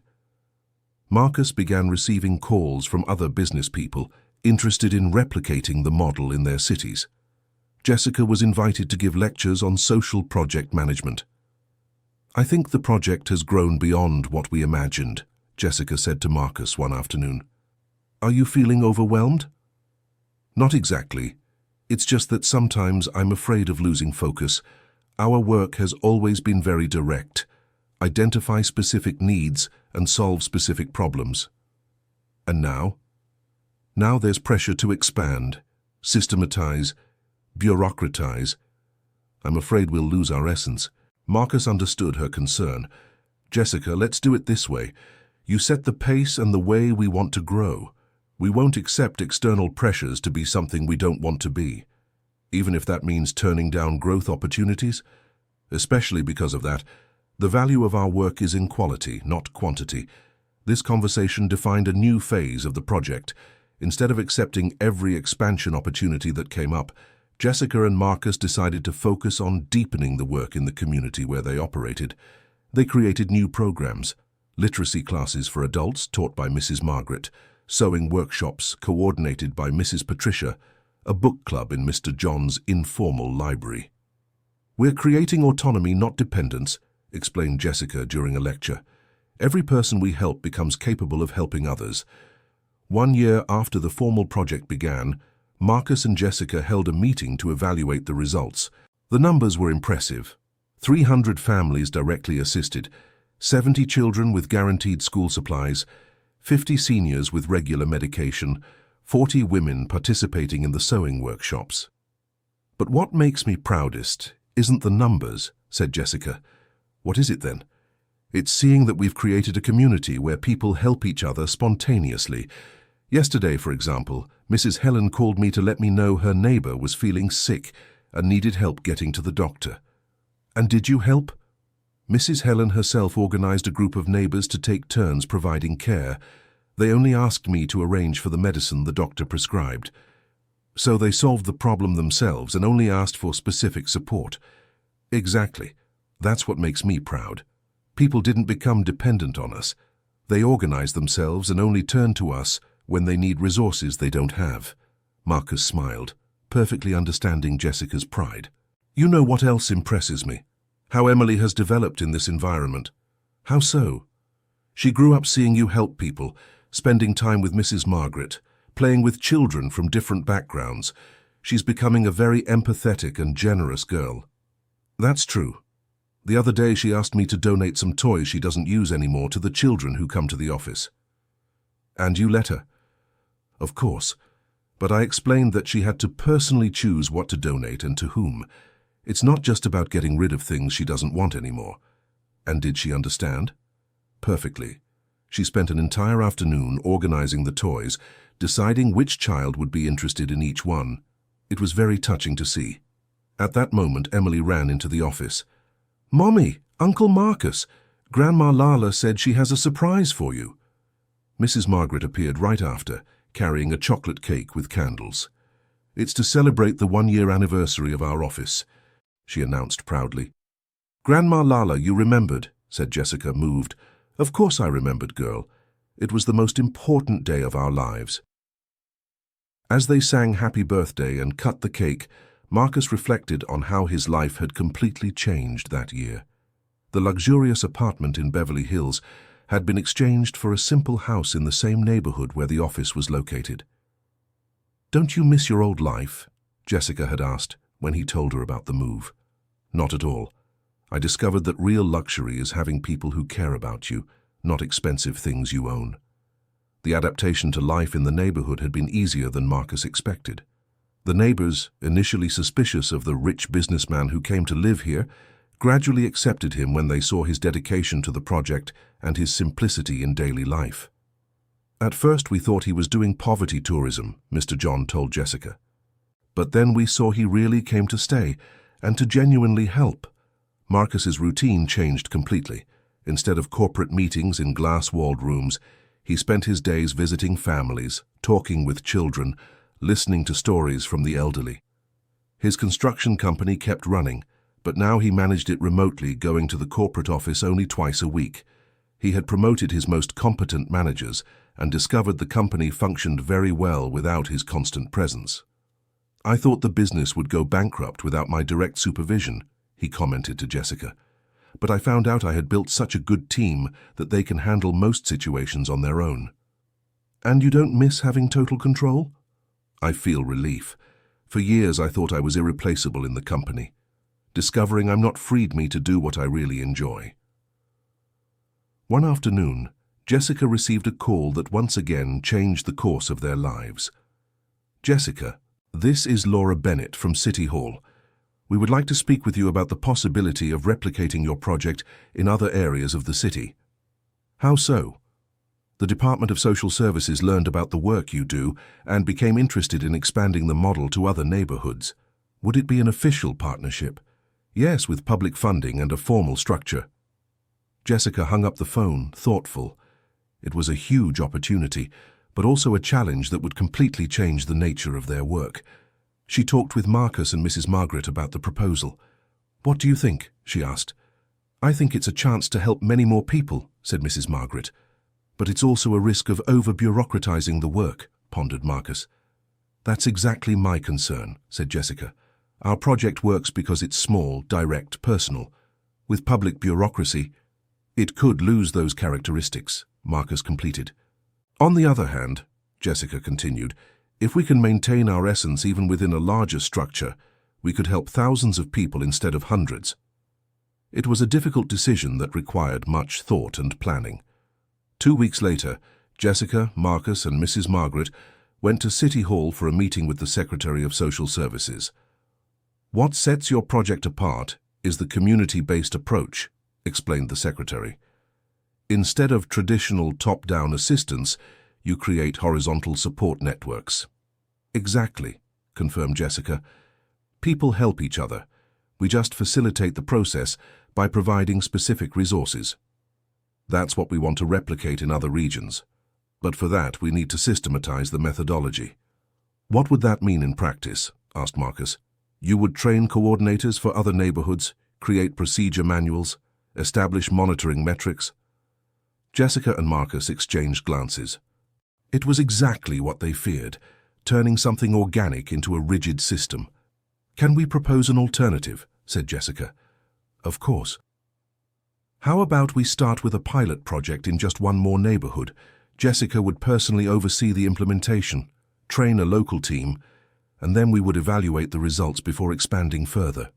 Marcus began receiving calls from other business people interested in replicating the model in their cities. Jessica was invited to give lectures on social project management. "I think the project has grown beyond what we imagined," Jessica said to Marcus one afternoon. "Are you feeling overwhelmed?" "Not exactly. It's just that sometimes I'm afraid of losing focus. Our work has always been very direct. Identify specific needs and solve specific problems. And now? Now there's pressure to expand, systematize, bureaucratize. I'm afraid we'll lose our essence." Marcus understood her concern. "Jessica, let's do it this way. You set the pace and the way we want to grow. We won't accept external pressures to be something we don't want to be, even if that means turning down growth opportunities. Especially because of that, the value of our work is in quality, not quantity." This conversation defined a new phase of the project. Instead of accepting every expansion opportunity that came up, Jessica and Marcus decided to focus on deepening the work in the community where they operated. They created new programs: literacy classes for adults taught by Mrs. Margaret, sewing workshops coordinated by Mrs. Patricia, a book club in Mr. John's informal library. "We're creating autonomy, not dependence," explained Jessica during a lecture. "Every person we help becomes capable of helping others." 1 year after the formal project began, Marcus and Jessica held a meeting to evaluate the results. The numbers were impressive. 300 families directly assisted, 70 children with guaranteed school supplies, 50 seniors with regular medication, 40 women participating in the sewing workshops. "But what makes me proudest isn't the numbers," said Jessica. "What is it then? It's seeing that we've created a community where people help each other spontaneously. Yesterday, for example, Mrs. Helen called me to let me know her neighbor was feeling sick and needed help getting to the doctor. And did you help?" Mrs. Helen herself organized a group of neighbors to take turns providing care. They only asked me to arrange for the medicine the doctor prescribed. So they solved the problem themselves and only asked for specific support. Exactly. That's what makes me proud. People didn't become dependent on us. They organized themselves and only turn to us when they need resources they don't have. Marcus smiled, perfectly understanding Jessica's pride. "You know what else impresses me? How Emily has developed in this environment." "How so?" "She grew up seeing you help people, spending time with Mrs. Margaret, playing with children from different backgrounds. She's becoming a very empathetic and generous girl." "That's true. The other day she asked me to donate some toys she doesn't use anymore to the children who come to the office." "And you let her?" "Of course, but I explained that she had to personally choose what to donate and to whom. It's not just about getting rid of things she doesn't want anymore." "And did she understand?" "Perfectly. She spent an entire afternoon organizing the toys, deciding which child would be interested in each one. It was very touching to see." At that moment, Emily ran into the office. "Mommy, Uncle Marcus, Grandma Lala said she has a surprise for you." Mrs. Margaret appeared right after, carrying a chocolate cake with candles. "It's to celebrate the 1-year anniversary of our office," she announced proudly. "Grandma Lala, you remembered," said Jessica, moved. "Of course I remembered, girl. It was the most important day of our lives." As they sang Happy Birthday and cut the cake, Marcus reflected on how his life had completely changed that year. The luxurious apartment in Beverly Hills had been exchanged for a simple house in the same neighborhood where the office was located. "Don't you miss your old life?" Jessica had asked when he told her about the move. "Not at all. I discovered that real luxury is having people who care about you, not expensive things you own." The adaptation to life in the neighborhood had been easier than Marcus expected. The neighbors, initially suspicious of the rich businessman who came to live here, gradually accepted him when they saw his dedication to the project and his simplicity in daily life. "At first we thought he was doing poverty tourism," Mr. John told Jessica. "But then we saw he really came to stay and to genuinely help." Marcus's routine changed completely. Instead of corporate meetings in glass-walled rooms, he spent his days visiting families, talking with children, listening to stories from the elderly. His construction company kept running, but now he managed it remotely, going to the corporate office only twice a week. He had promoted his most competent managers and discovered the company functioned very well without his constant presence. "I thought the business would go bankrupt without my direct supervision," he commented to Jessica. "But I found out I had built such a good team that they can handle most situations on their own." "And you don't miss having total control?" "I feel relief. For years I thought I was irreplaceable in the company. Discovering I'm not freed me to do what I really enjoy." One afternoon, Jessica received a call that once again changed the course of their lives. "Jessica, this is Laura Bennett from City Hall. We would like to speak with you about the possibility of replicating your project in other areas of the city." "How so?" "The Department of Social Services learned about the work you do and became interested in expanding the model to other neighborhoods. Would it be an official partnership?" "Yes, with public funding and a formal structure." Jessica hung up the phone, thoughtful. It was a huge opportunity, but also a challenge that would completely change the nature of their work. She talked with Marcus and Mrs. Margaret about the proposal. "What do you think?" she asked. "I think it's a chance to help many more people," said Mrs. Margaret. "But it's also a risk of over-bureaucratizing the work," pondered Marcus. "That's exactly my concern," said Jessica. "Our project works because it's small, direct, personal. With public bureaucracy, it could lose those characteristics," Marcus completed. "On the other hand," Jessica continued, "if we can maintain our essence even within a larger structure, we could help thousands of people instead of hundreds." It was a difficult decision that required much thought and planning. 2 weeks later, Jessica, Marcus, and Mrs. Margaret went to City Hall for a meeting with the Secretary of Social Services. "What sets your project apart is the community-based approach," explained the Secretary. "Instead of traditional top-down assistance, you create horizontal support networks." "Exactly," confirmed Jessica. "People help each other. We just facilitate the process by providing specific resources. That's what we want to replicate in other regions. But for that, we need to systematize the methodology." "What would that mean in practice?" asked Marcus. "You would train coordinators for other neighborhoods, create procedure manuals, establish monitoring metrics?" Jessica and Marcus exchanged glances. It was exactly what they feared, turning something organic into a rigid system. "Can we propose an alternative?" said Jessica. "Of course." "How about we start with a pilot project in just one more neighborhood? Jessica would personally oversee the implementation, train a local team, and then we would evaluate the results before expanding further."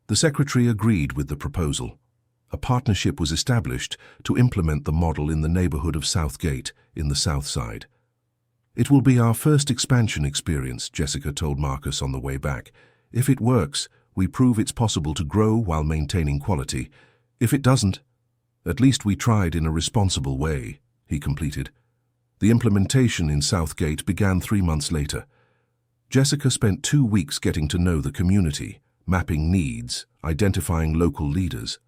The Secretary agreed with the proposal. A partnership was established to implement the model in the neighborhood of Southgate, in the South Side. "It will be our first expansion experience," Jessica told Marcus on the way back. "If it works, we prove it's possible to grow while maintaining quality. If it doesn't, at least we tried in a responsible way," he completed. The implementation in Southgate began 3 months later. Jessica spent 2 weeks getting to know the community, mapping needs, identifying local leaders.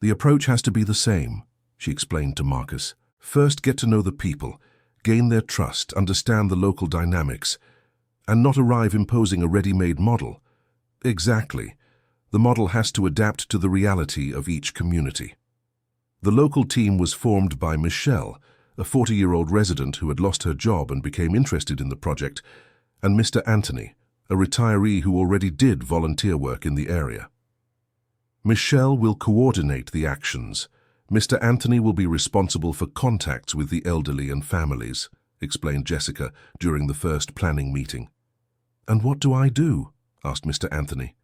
"The approach has to be the same," she explained to Marcus. "First, get to know the people, gain their trust, understand the local dynamics, and not arrive imposing a ready-made model." "Exactly. The model has to adapt to the reality of each community." The local team was formed by Michelle, a 40-year-old resident who had lost her job and became interested in the project, and Mr. Anthony, a retiree who already did volunteer work in the area. Michelle will coordinate the actions. Mr. Anthony will be responsible for contacts with the elderly and families, explained Jessica during the first planning meeting. "And what do I do?" asked Mr. Anthony.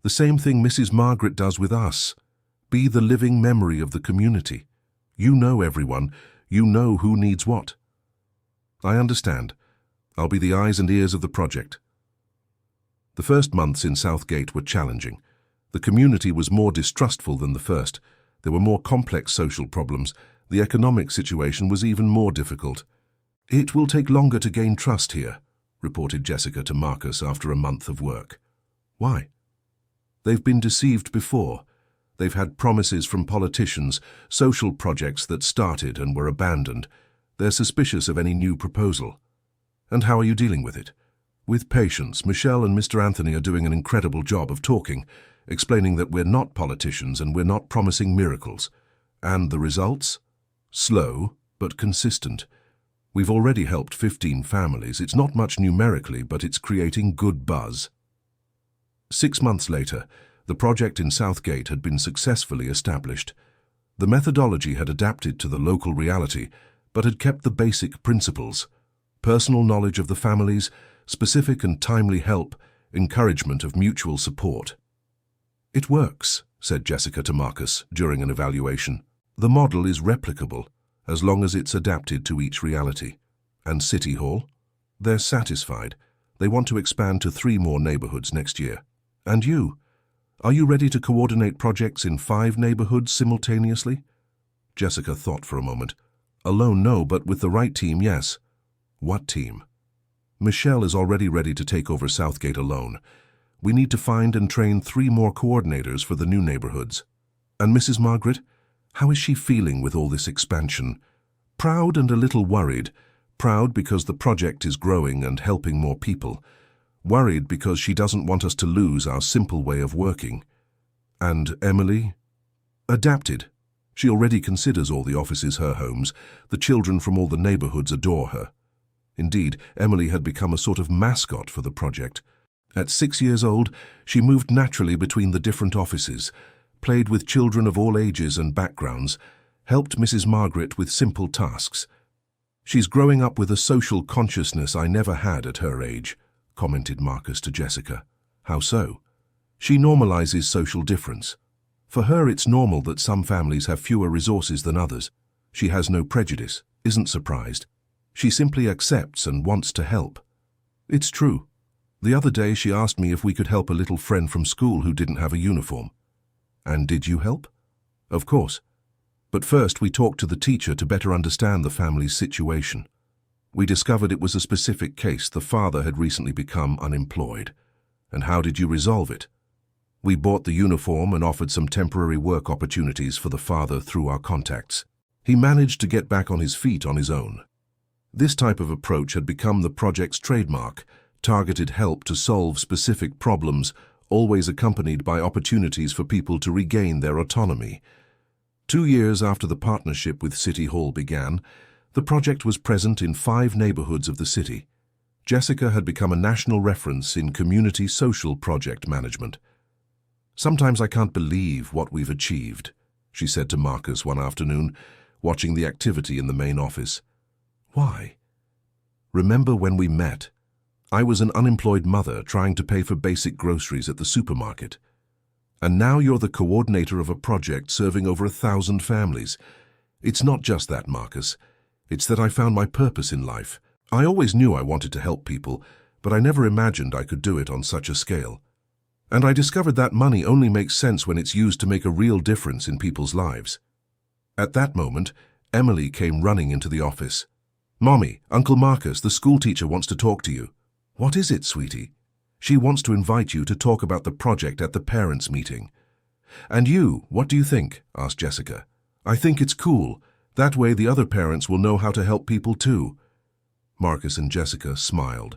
"The same thing Mrs. Margaret does with us. Be the living memory of the community. You know everyone. You know who needs what." "I understand. I'll be the eyes and ears of the project." The first months in Southgate were challenging. The community was more distrustful than the first. There were more complex social problems. The economic situation was even more difficult. "It will take longer to gain trust here," reported Jessica to Marcus after a month of work. "Why?" "They've been deceived before. They've had promises from politicians, social projects that started and were abandoned. They're suspicious of any new proposal." "And how are you dealing with it?" "With patience. Michelle and Mr. Anthony are doing an incredible job of talking, explaining that we're not politicians and we're not promising miracles. And the results? Slow, but consistent. We've already helped 15 families. It's not much numerically, but it's creating good buzz. 6 months later, the project in Southgate had been successfully established. The methodology had adapted to the local reality, but had kept the basic principles: personal knowledge of the families, specific and timely help, encouragement of mutual support. "It works," said Jessica to Marcus during an evaluation. "The model is replicable, as long as it's adapted to each reality." And City Hall? They're satisfied. They want to expand to 3 more neighborhoods next year. And you? Are you ready to coordinate projects in 5 neighborhoods simultaneously? Jessica thought for a moment. Alone, no, but with the right team, yes. What team? Michelle is already ready to take over Southgate alone. We need to find and train 3 more coordinators for the new neighborhoods. And Mrs. Margaret? How is she feeling with all this expansion? Proud and a little worried. Proud because the project is growing and helping more people. Worried because she doesn't want us to lose our simple way of working. And Emily? Adapted. She already considers all the offices her homes. The children from all the neighborhoods adore her. Indeed, Emily had become a sort of mascot for the project. At 6 years old, she moved naturally between the different offices, played with children of all ages and backgrounds, helped Mrs. Margaret with simple tasks. "She's growing up with a social consciousness I never had at her age," commented Marcus to Jessica. "How so?" "She normalizes social difference. For her, it's normal that some families have fewer resources than others. She has no prejudice, isn't surprised. She simply accepts and wants to help." "It's true. The other day she asked me if we could help a little friend from school who didn't have a uniform." "And did you help?" "Of course. But first we talked to the teacher to better understand the family's situation. We discovered it was a specific case. The father had recently become unemployed. And how did you resolve it?" "We bought the uniform and offered some temporary work opportunities for the father through our contacts. He managed to get back on his feet on his own." This type of approach had become the project's trademark: targeted help to solve specific problems, always accompanied by opportunities for people to regain their autonomy. 2 years after the partnership with City Hall began, the project was present in 5 neighborhoods of the city. Jessica had become a national reference in community social project management. "Sometimes I can't believe what we've achieved," she said to Marcus one afternoon, watching the activity in the main office. "Why?" "Remember when we met? I was an unemployed mother trying to pay for basic groceries at the supermarket. And now you're the coordinator of a project serving over 1,000 families. It's not just that, Marcus. It's that I found my purpose in life. I always knew I wanted to help people, but I never imagined I could do it on such a scale. And I discovered that money only makes sense when it's used to make a real difference in people's lives." At that moment, Emily came running into the office. "Mommy, Uncle Marcus, the school teacher wants to talk to you." "What is it, sweetie?" "She wants to invite you to talk about the project at the parents' meeting." "And you, what do you think?" asked Jessica. "I think it's cool. That way the other parents will know how to help people too." Marcus and Jessica smiled.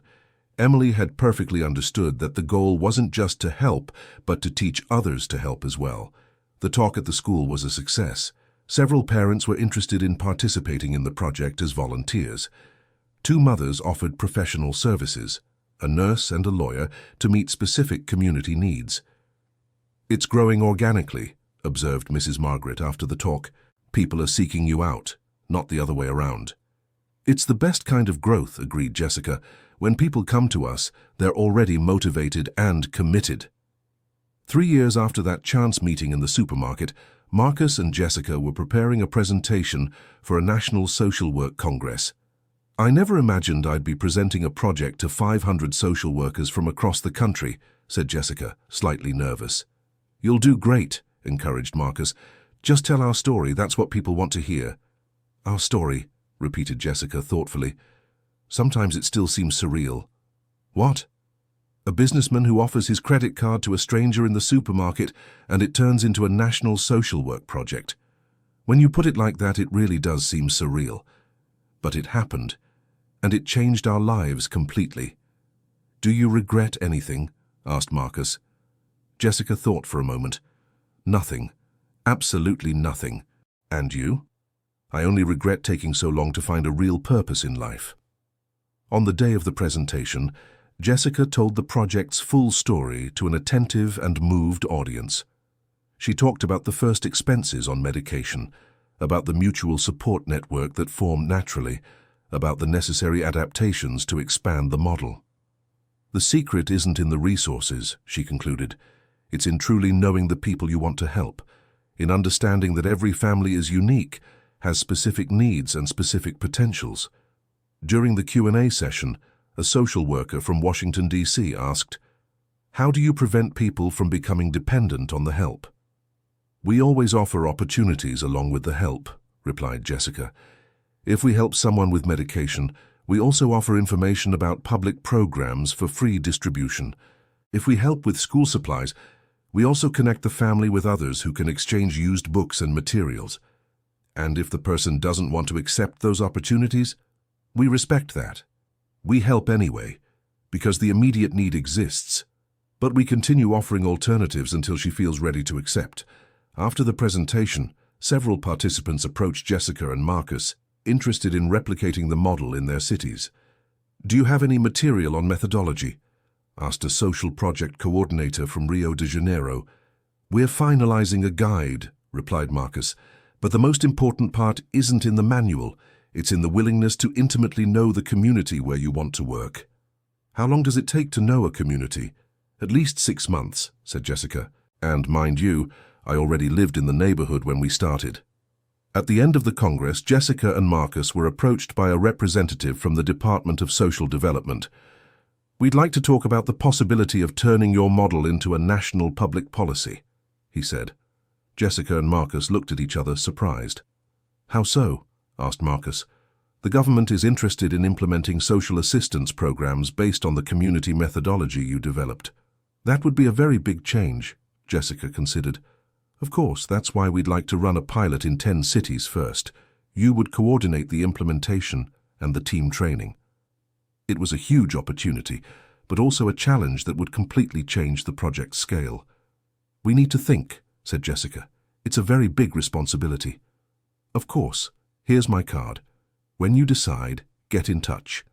Emily had perfectly understood that the goal wasn't just to help, but to teach others to help as well. The talk at the school was a success. Several parents were interested in participating in the project as volunteers. 2 mothers offered professional services, a nurse and a lawyer, to meet specific community needs. "It's growing organically," observed Mrs. Margaret after the talk. "People are seeking you out, not the other way around." "It's the best kind of growth," agreed Jessica. "When people come to us, they're already motivated and committed." 3 years after that chance meeting in the supermarket, Marcus and Jessica were preparing a presentation for a National Social Work Congress. "I never imagined I'd be presenting a project to 500 social workers from across the country," said Jessica, slightly nervous. "You'll do great," encouraged Marcus. "Just tell our story, that's what people want to hear." "Our story," repeated Jessica thoughtfully. "Sometimes it still seems surreal." "What?" "A businessman who offers his credit card to a stranger in the supermarket, and it turns into a national social work project. When you put it like that, it really does seem surreal. But it happened, and it changed our lives completely." "Do you regret anything?" asked Marcus. Jessica thought for a moment. "Nothing. Absolutely nothing. And you? I only regret taking so long to find a real purpose in life. On the day of the presentation, Jessica told the project's full story to an attentive and moved audience. She talked about the first expenses on medication, about the mutual support network that formed naturally, about the necessary adaptations to expand the model. The secret isn't in the resources, she concluded. It's in truly knowing the people you want to help, in understanding that every family is unique, has specific needs and specific potentials. During the Q&A session, a social worker from Washington, D.C. asked, "How do you prevent people from becoming dependent on the help?" "We always offer opportunities along with the help," replied Jessica. "If we help someone with medication, we also offer information about public programs for free distribution. If we help with school supplies, we also connect the family with others who can exchange used books and materials. And if the person doesn't want to accept those opportunities, we respect that. We help anyway, because the immediate need exists. But we continue offering alternatives until she feels ready to accept." After the presentation, several participants approached Jessica and Marcus, interested in replicating the model in their cities. "Do you have any material on methodology?" asked a social project coordinator from Rio de Janeiro. "We're finalizing a guide," replied Marcus, "but the most important part isn't in the manual. It's in the willingness to intimately know the community where you want to work." "How long does it take to know a community?" "At least 6 months," said Jessica. "And mind you, I already lived in the neighborhood when we started." At the end of the Congress, Jessica and Marcus were approached by a representative from the Department of Social Development. "We'd like to talk about the possibility of turning your model into a national public policy," he said. Jessica and Marcus looked at each other, surprised. "How so?" asked Marcus. "The government is interested in implementing social assistance programs based on the community methodology you developed." "That would be a very big change," Jessica considered. "Of course, that's why we'd like to run a pilot in 10 cities first. You would coordinate the implementation and the team training." It was a huge opportunity, but also a challenge that would completely change the project's scale. "We need to think," said Jessica. "It's a very big responsibility." "Of course. Here's my card. When you decide, get in touch."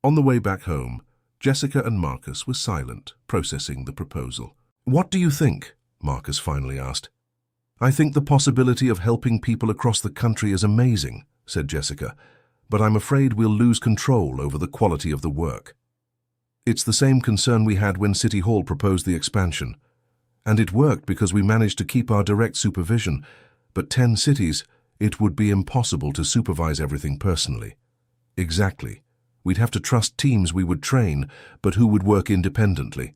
On the way back home, Jessica and Marcus were silent, processing the proposal. "What do you think?" Marcus finally asked. "I think the possibility of helping people across the country is amazing," said Jessica, "but I'm afraid we'll lose control over the quality of the work. It's the same concern we had when City Hall proposed the expansion. And it worked because we managed to keep our direct supervision, but 10 cities, it would be impossible to supervise everything personally." "Exactly. We'd have to trust teams we would train, but who would work independently."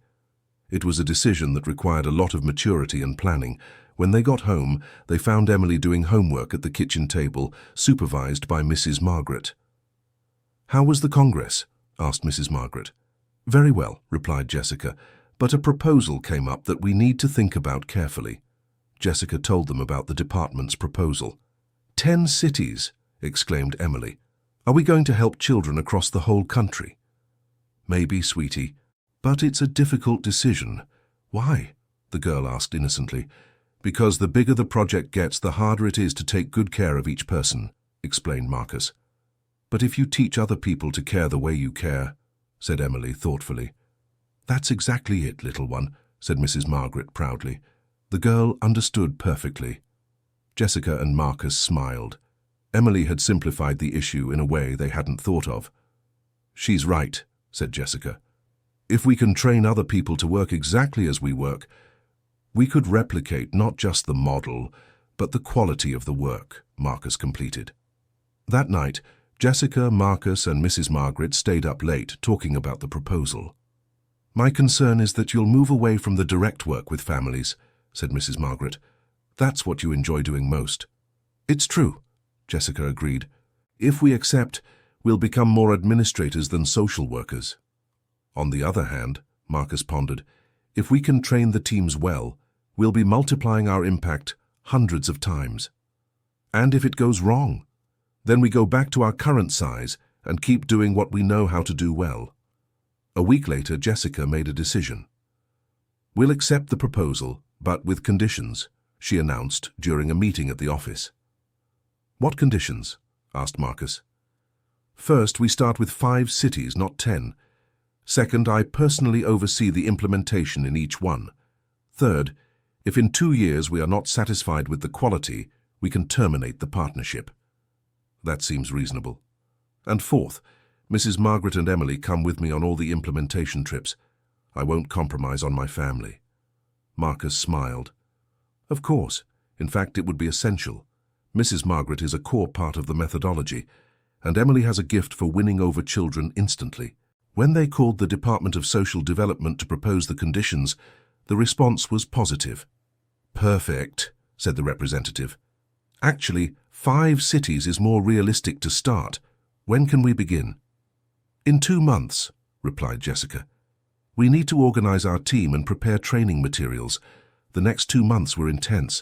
It was a decision that required a lot of maturity and planning. When they got home, they found Emily doing homework at the kitchen table, supervised by Mrs. Margaret. "How was the Congress?" asked Mrs. Margaret. "Very well," replied Jessica, "but a proposal came up that we need to think about carefully." Jessica told them about the department's proposal. 10 cities, exclaimed Emily. "Are we going to help children across the whole country?" "Maybe, sweetie, but it's a difficult decision." "Why?" the girl asked innocently. "Because the bigger the project gets, the harder it is to take good care of each person," explained Marcus. "But if you teach other people to care the way you care," said Emily thoughtfully. "That's exactly it, little one," said Mrs. Margaret proudly. The girl understood perfectly. Jessica and Marcus smiled. Emily had simplified the issue in a way they hadn't thought of. "She's right," said Jessica. "If we can train other people to work exactly as we work, we could replicate not just the model, but the quality of the work," Marcus completed. That night, Jessica, Marcus, and Mrs. Margaret stayed up late talking about the proposal. "My concern is that you'll move away from the direct work with families," said Mrs. Margaret. "That's what you enjoy doing most." "It's true," Jessica agreed. "If we accept, we'll become more administrators than social workers." On the other hand, Marcus pondered, if we can train the teams well, we'll be multiplying our impact hundreds of times. And if it goes wrong, then we go back to our current size and keep doing what we know how to do well. A week later, Jessica made a decision. "We'll accept the proposal, but with conditions," she announced during a meeting at the office. "What conditions?" asked Marcus. "First, we start with 5 cities, not 10. Second, I personally oversee the implementation in each one. Third, if in 2 years we are not satisfied with the quality, we can terminate the partnership." That seems reasonable. "And fourth, Mrs. Margaret and Emily come with me on all the implementation trips. I won't compromise on my family." Marcus smiled. "Of course. In fact, it would be essential. Mrs. Margaret is a core part of the methodology, and Emily has a gift for winning over children instantly." When they called the Department of Social Development to propose the conditions, the response was positive. "Perfect," said the representative. "Actually, 5 cities is more realistic to start. When can we begin?" "In 2 months," replied Jessica. "We need to organize our team and prepare training materials. The next 2 months were intense.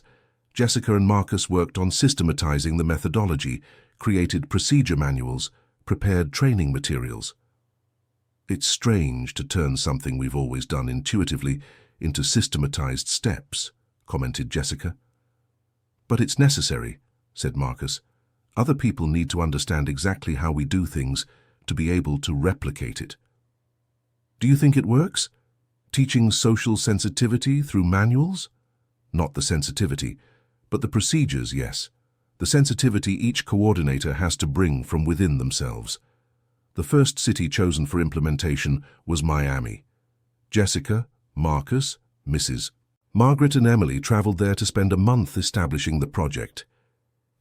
Jessica and Marcus worked on systematizing the methodology, created procedure manuals, prepared training materials." "It's strange to turn something we've always done intuitively into systematized steps," commented Jessica. "But it's necessary," said Marcus. "Other people need to understand exactly how we do things to be able to replicate it." "Do you think it works? Teaching social sensitivity through manuals?" "Not the sensitivity, but the procedures, yes. The sensitivity each coordinator has to bring from within themselves. The first city chosen for implementation was Miami. Jessica, Marcus, Mrs. Margaret and Emily traveled there to spend a month establishing the project.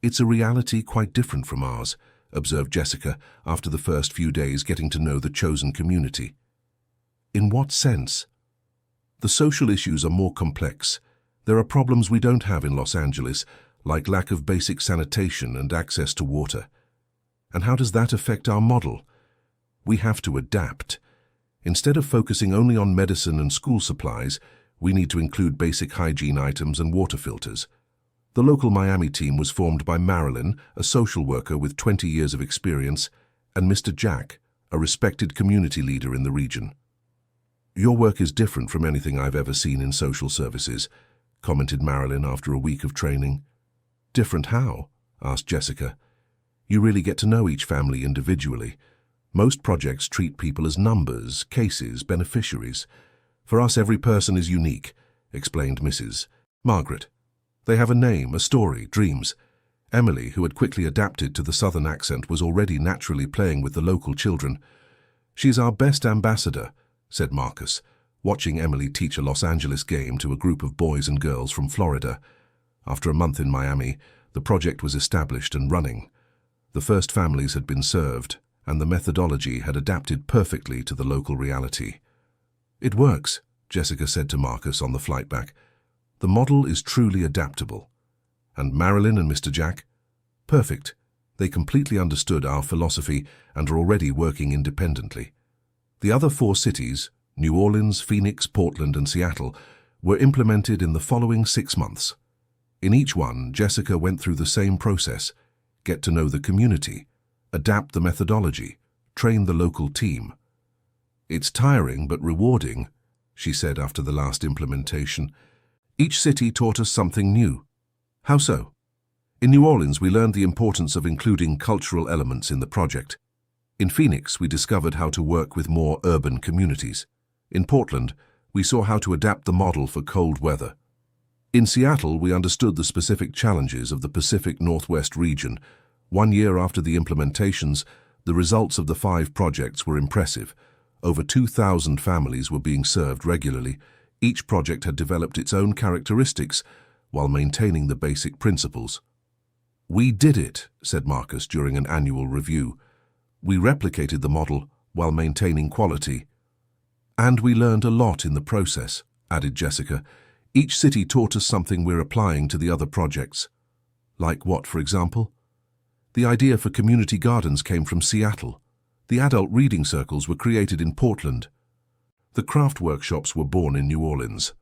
"It's a reality quite different from ours," observed Jessica after the first few days getting to know the chosen community. "In what sense?" "The social issues are more complex. There are problems we don't have in Los Angeles, like lack of basic sanitation and access to water. And how does that affect our model? We have to adapt. Instead of focusing only on medicine and school supplies, we need to include basic hygiene items and water filters." The local Miami team was formed by Marilyn, a social worker with 20 years of experience, and Mr. Jack, a respected community leader in the region. "Your work is different from anything I've ever seen in social services," commented Marilyn after a week of training. "Different how?" asked Jessica. "You really get to know each family individually. Most projects treat people as numbers, cases, beneficiaries. For us, every person is unique," explained Mrs. Margaret. "They have a name, a story, dreams." Emily, who had quickly adapted to the southern accent, was already naturally playing with the local children. "She's our best ambassador," said Marcus, watching Emily teach a Los Angeles game to a group of boys and girls from Florida. After a month in Miami, the project was established and running. The first families had been served, and the methodology had adapted perfectly to the local reality. "It works," Jessica said to Marcus on the flight back. "The model is truly adaptable." "And Marilyn and Mr. Jack?" "Perfect. They completely understood our philosophy and are already working independently." The other 4 cities, New Orleans, Phoenix, Portland, and Seattle, were implemented in the following 6 months. In each one, Jessica went through the same process: get to know the community, adapt the methodology, train the local team. "It's tiring but rewarding," she said after the last implementation. "Each city taught us something new." "How so?" "In New Orleans, we learned the importance of including cultural elements in the project. In Phoenix, we discovered how to work with more urban communities. In Portland, we saw how to adapt the model for cold weather. In Seattle, we understood the specific challenges of the Pacific Northwest region. 1 year after the implementations, the results of the 5 projects were impressive. Over 2,000 families were being served regularly. Each project had developed its own characteristics while maintaining the basic principles. "We did it," said Marcus during an annual review. "We replicated the model while maintaining quality." "And we learned a lot in the process," added Jessica. "Each city taught us something we're applying to the other projects." "Like what, for example?" "The idea for community gardens came from Seattle. The adult reading circles were created in Portland. The craft workshops were born in New Orleans.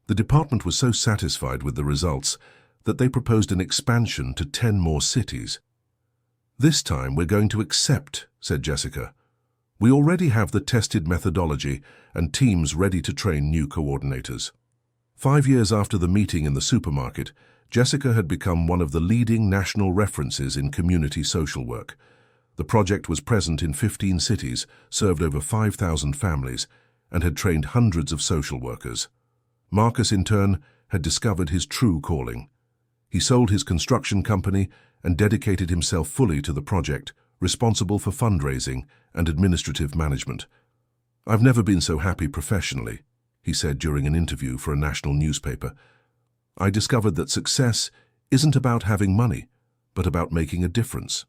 The department was so satisfied with the results that they proposed an expansion to 10 more cities." "This time we're going to accept," said Jessica. "We already have the tested methodology and teams ready to train new coordinators." 5 years after the meeting in the supermarket, Jessica had become one of the leading national references in community social work. The project was present in 15 cities, served over 5,000 families, and had trained hundreds of social workers. Marcus, in turn, had discovered his true calling. He sold his construction company and dedicated himself fully to the project, responsible for fundraising and administrative management. "I've never been so happy professionally," he said during an interview for a national newspaper. "I discovered that success isn't about having money, but about making a difference."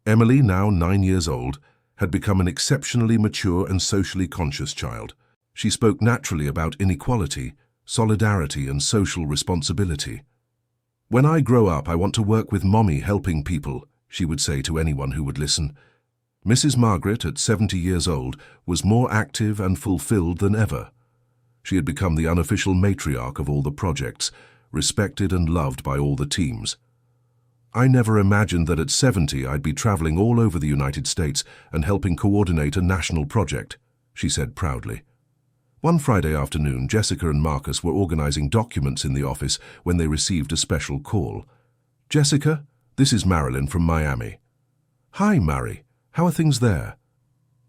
Emily, now 9 years old, had become an exceptionally mature and socially conscious child. She spoke naturally about inequality, solidarity, and social responsibility. "When I grow up, I want to work with Mommy helping people," she would say to anyone who would listen. Mrs. Margaret, at 70 years old, was more active and fulfilled than ever. She had become the unofficial matriarch of all the projects, respected and loved by all the teams. "I never imagined that at 70 I'd be traveling all over the United States and helping coordinate a national project," she said proudly. One Friday afternoon, Jessica and Marcus were organizing documents in the office when they received a special call. "Jessica, this is Marilyn from Miami." "Hi, Mary. How are things there?"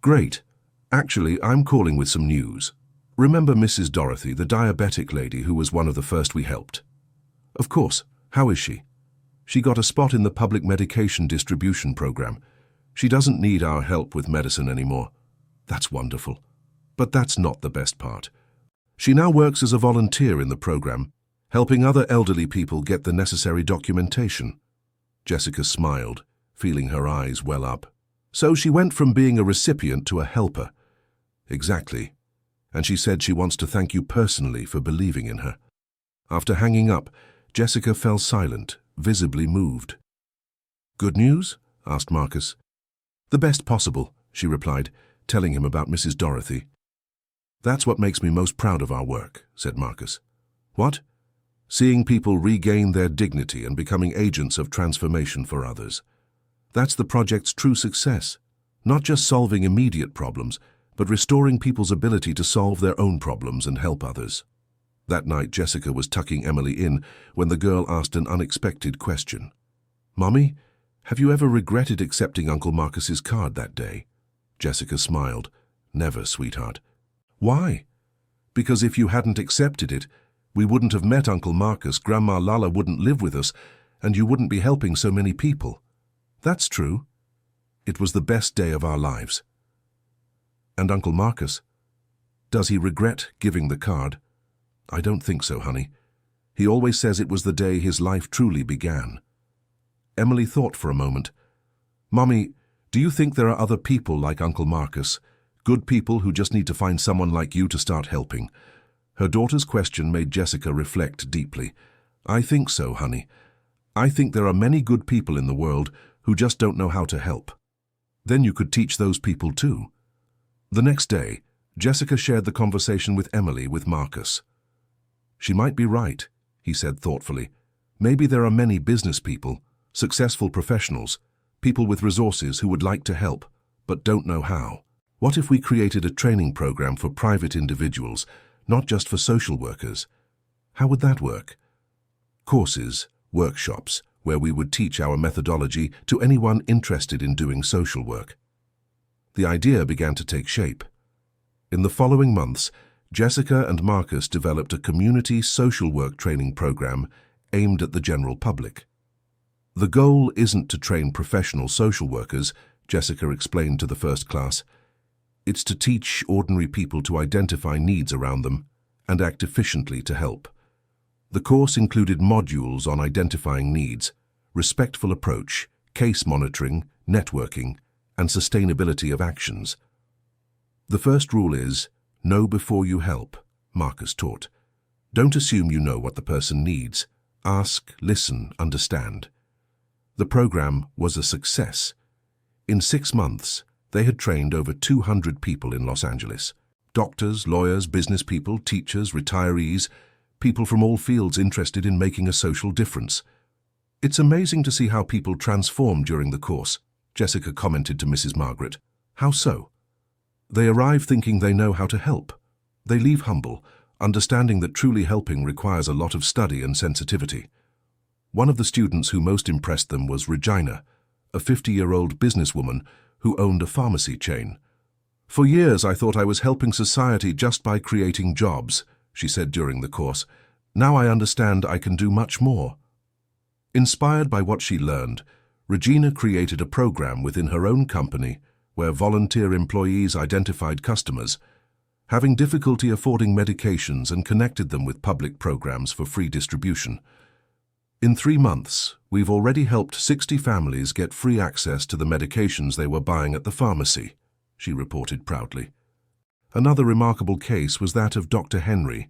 "Great. Actually, I'm calling with some news. Remember Mrs. Dorothy, the diabetic lady who was one of the first we helped?" "Of course. How is she?" "She got a spot in the public medication distribution program. She doesn't need our help with medicine anymore." "That's wonderful. But that's not the best part. She now works as a volunteer in the program, helping other elderly people get the necessary documentation." Jessica smiled, feeling her eyes well up. "So she went from being a recipient to a helper." "Exactly. And she said she wants to thank you personally for believing in her." After hanging up, Jessica fell silent, visibly moved. "Good news?" asked Marcus. "The best possible," she replied, telling him about Mrs. Dorothy. "That's what makes me most proud of our work," said Marcus. "What?" "Seeing people regain their dignity and becoming agents of transformation for others. That's the project's true success. Not just solving immediate problems, but restoring people's ability to solve their own problems and help others." That night, Jessica was tucking Emily in when the girl asked an unexpected question. "Mommy, have you ever regretted accepting Uncle Marcus's card that day?" Jessica smiled. "Never, sweetheart." "Why?" "Because if you hadn't accepted it, we wouldn't have met Uncle Marcus, Grandma Lala wouldn't live with us, and you wouldn't be helping so many people." "That's true. It was the best day of our lives." "And Uncle Marcus? Does he regret giving the card?" "I don't think so, honey. He always says it was the day his life truly began." Emily thought for a moment. "Mommy, do you think there are other people like Uncle Marcus, good people who just need to find someone like you to start helping?" Her daughter's question made Jessica reflect deeply. "I think so, honey. I think there are many good people in the world who just don't know how to help. Then you could teach those people too." The next day, Jessica shared the conversation with Emily with Marcus. "She might be right," he said thoughtfully. "Maybe there are many business people, successful professionals, people with resources who would like to help, but don't know how. What if we created a training program for private individuals, not just for social workers? How would that work? Courses, workshops, where we would teach our methodology to anyone interested in doing social work." The idea began to take shape. In the following months, Jessica and Marcus developed a community social work training program aimed at the general public. "The goal isn't to train professional social workers," Jessica explained to the first class. "It's to teach ordinary people to identify needs around them and act efficiently to help." The course included modules on identifying needs, respectful approach, case monitoring, networking, and sustainability of actions. "The first rule is, know before you help," Marcus taught. "Don't assume you know what the person needs. Ask, listen, understand." The program was a success. In 6 months, they had trained over 200 people in Los Angeles. Doctors, lawyers, business people, teachers, retirees, people from all fields interested in making a social difference. "It's amazing to see how people transform during the course," Jessica commented to Mrs. Margaret. "How so?" "They arrive thinking they know how to help. They leave humble, understanding that truly helping requires a lot of study and sensitivity. One of the students who most impressed them was Regina, a 50-year-old businesswoman who owned a pharmacy chain. "For years I thought I was helping society just by creating jobs," she said during the course. "Now I understand I can do much more." Inspired by what she learned, Regina created a program within her own company where volunteer employees identified customers having difficulty affording medications and connected them with public programs for free distribution. "In 3 months, we've already helped 60 families get free access to the medications they were buying at the pharmacy," she reported proudly. Another remarkable case was that of Dr. Henry,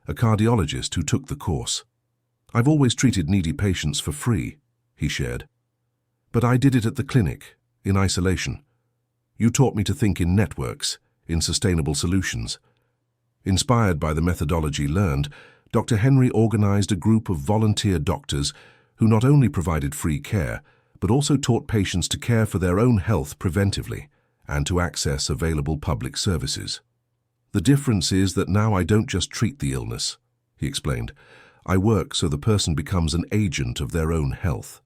a cardiologist who took the course. "I've always treated needy patients for free," he shared. "But I did it at the clinic, in isolation. You taught me to think in networks, in sustainable solutions." Inspired by the methodology learned, Dr. Henry organized a group of volunteer doctors who not only provided free care, but also taught patients to care for their own health preventively and to access available public services. "The difference is that now I don't just treat the illness," he explained. "I work so the person becomes an agent of their own health."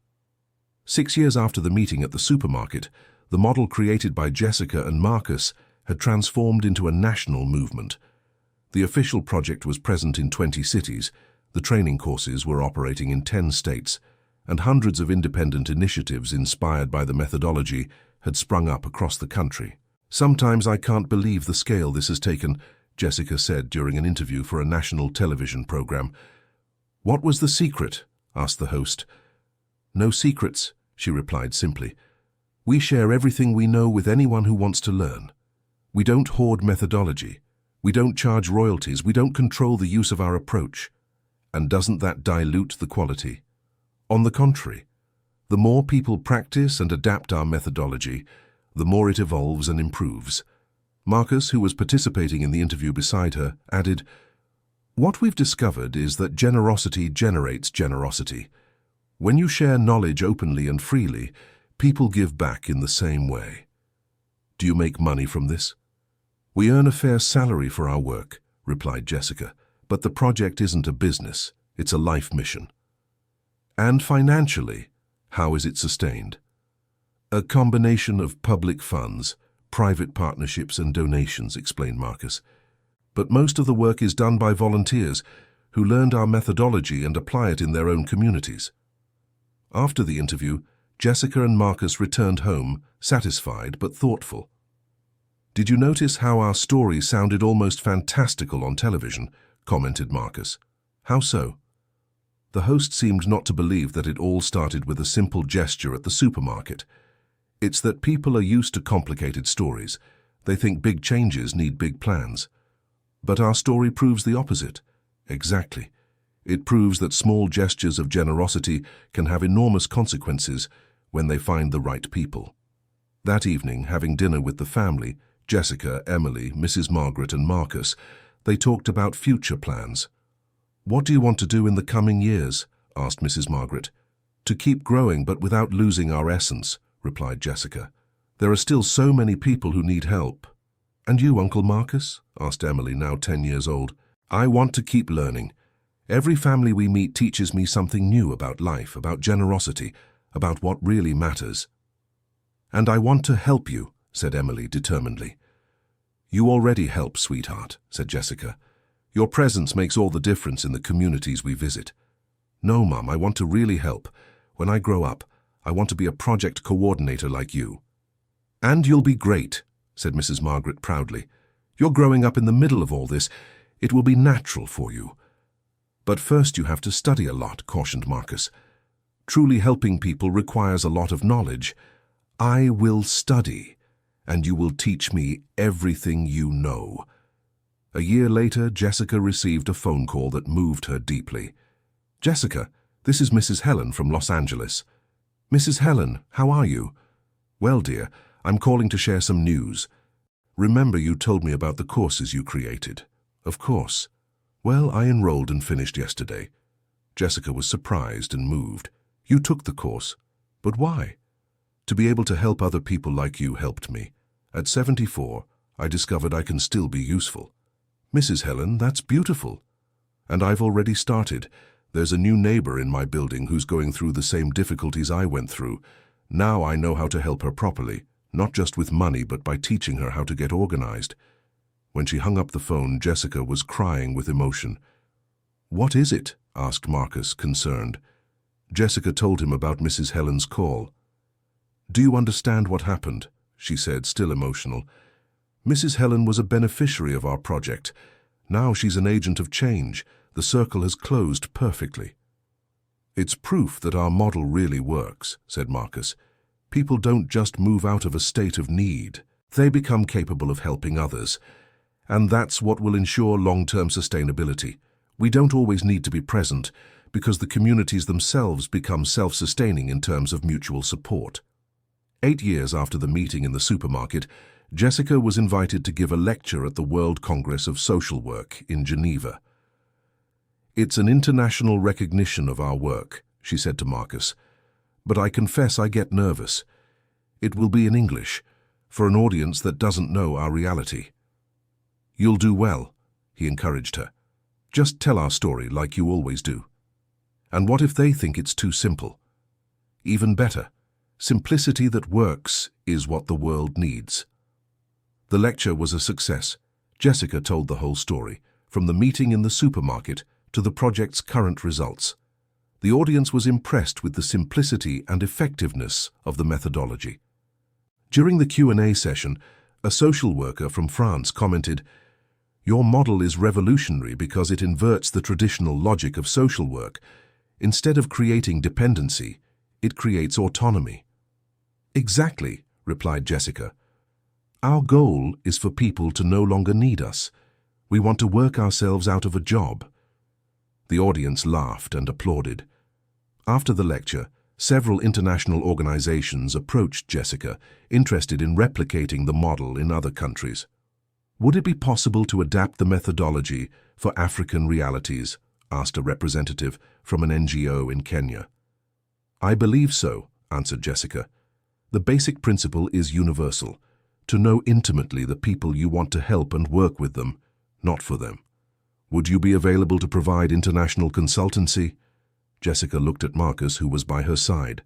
6 years after the meeting at the supermarket, the model created by Jessica and Marcus had transformed into a national movement. The official project was present in 20 cities, the training courses were operating in 10 states, and hundreds of independent initiatives inspired by the methodology had sprung up across the country. "Sometimes I can't believe the scale this has taken," Jessica said during an interview for a national television program. "What was the secret?" asked the host. "No secrets," she replied simply. "We share everything we know with anyone who wants to learn. We don't hoard methodology. We don't charge royalties. We don't control the use of our approach. And doesn't that dilute the quality? On the contrary, the more people practice and adapt our methodology, the more it evolves and improves." Marcus, who was participating in the interview beside her, added, "What we've discovered is that generosity generates generosity. When you share knowledge openly and freely, people give back in the same way." "Do you make money from this?" "We earn a fair salary for our work," replied Jessica, "but the project isn't a business, it's a life mission." "And financially, how is it sustained?" "A combination of public funds, private partnerships and donations," explained Marcus. "But most of the work is done by volunteers who learned our methodology and apply it in their own communities." After the interview, Jessica and Marcus returned home, satisfied but thoughtful. "Did you notice how our story sounded almost fantastical on television?" commented Marcus. "How so?" The host seemed not to believe that it all started with a simple gesture at the supermarket. "It's that people are used to complicated stories. They think big changes need big plans. But our story proves the opposite." "Exactly. It proves that small gestures of generosity can have enormous consequences when they find the right people." That evening, having dinner with the family, Jessica, Emily, Mrs. Margaret and Marcus, they talked about future plans. "What do you want to do in the coming years?" asked Mrs. Margaret. "To keep growing but without losing our essence," replied Jessica. "There are still so many people who need help." "And you, Uncle Marcus?" asked Emily, now 10 years old. "I want to keep learning. Every family we meet teaches me something new about life, about generosity, about what really matters." "And I want to help you," said Emily determinedly. "You already help, sweetheart," said Jessica. "Your presence makes all the difference in the communities we visit." "No, Mum, I want to really help. When I grow up, I want to be a project coordinator like you." "And you'll be great," said Mrs. Margaret proudly. "You're growing up in the middle of all this. It will be natural for you." "But first you have to study a lot," cautioned Marcus. "Truly helping people requires a lot of knowledge. I will study, and you will teach me everything you know." A year later, Jessica received a phone call that moved her deeply. "Jessica, this is Mrs. Helen from Los Angeles." "Mrs. Helen, how are you?" "Well, dear, I'm calling to share some news. Remember you told me about the courses you created?" "Of course." "Well, I enrolled and finished yesterday." Jessica was surprised and moved. "You took the course? But why?" "To be able to help other people like you helped me. At 74, I discovered I can still be useful." Mrs. Helen, that's beautiful. And I've already started. There's a new neighbor in my building who's going through the same difficulties I went through. Now I know how to help her properly, not just with money, but by teaching her how to get organized. When she hung up the phone, Jessica was crying with emotion. What is it? Asked Marcus, concerned. Jessica told him about Mrs. Helen's call. Do you understand what happened? She said, still emotional. Mrs. Helen was a beneficiary of our project. Now she's an agent of change. The circle has closed perfectly. It's proof that our model really works, said Marcus. People don't just move out of a state of need. They become capable of helping others. And that's what will ensure long-term sustainability. We don't always need to be present because the communities themselves become self-sustaining in terms of mutual support. 8 years after the meeting in the supermarket, Jessica was invited to give a lecture at the World Congress of Social Work in Geneva. It's an international recognition of our work, she said to Marcus, but I confess I get nervous. It will be in English, for an audience that doesn't know our reality. You'll do well, he encouraged her. Just tell our story like you always do. And what if they think it's too simple? Even better, simplicity that works is what the world needs. The lecture was a success. Jessica told the whole story, from the meeting in the supermarket to the project's current results. The audience was impressed with the simplicity and effectiveness of the methodology. During the Q&A session, a social worker from France commented, "Your model is revolutionary because it inverts the traditional logic of social work. Instead of creating dependency, it creates autonomy." Exactly, replied Jessica. Our goal is for people to no longer need us. We want to work ourselves out of a job. The audience laughed and applauded. After the lecture, several international organizations approached Jessica, interested in replicating the model in other countries. Would it be possible to adapt the methodology for African realities? Asked a representative from an NGO in Kenya. I believe so, answered Jessica. The basic principle is universal, to know intimately the people you want to help and work with them, not for them. Would you be available to provide international consultancy? Jessica looked at Marcus, who was by her side.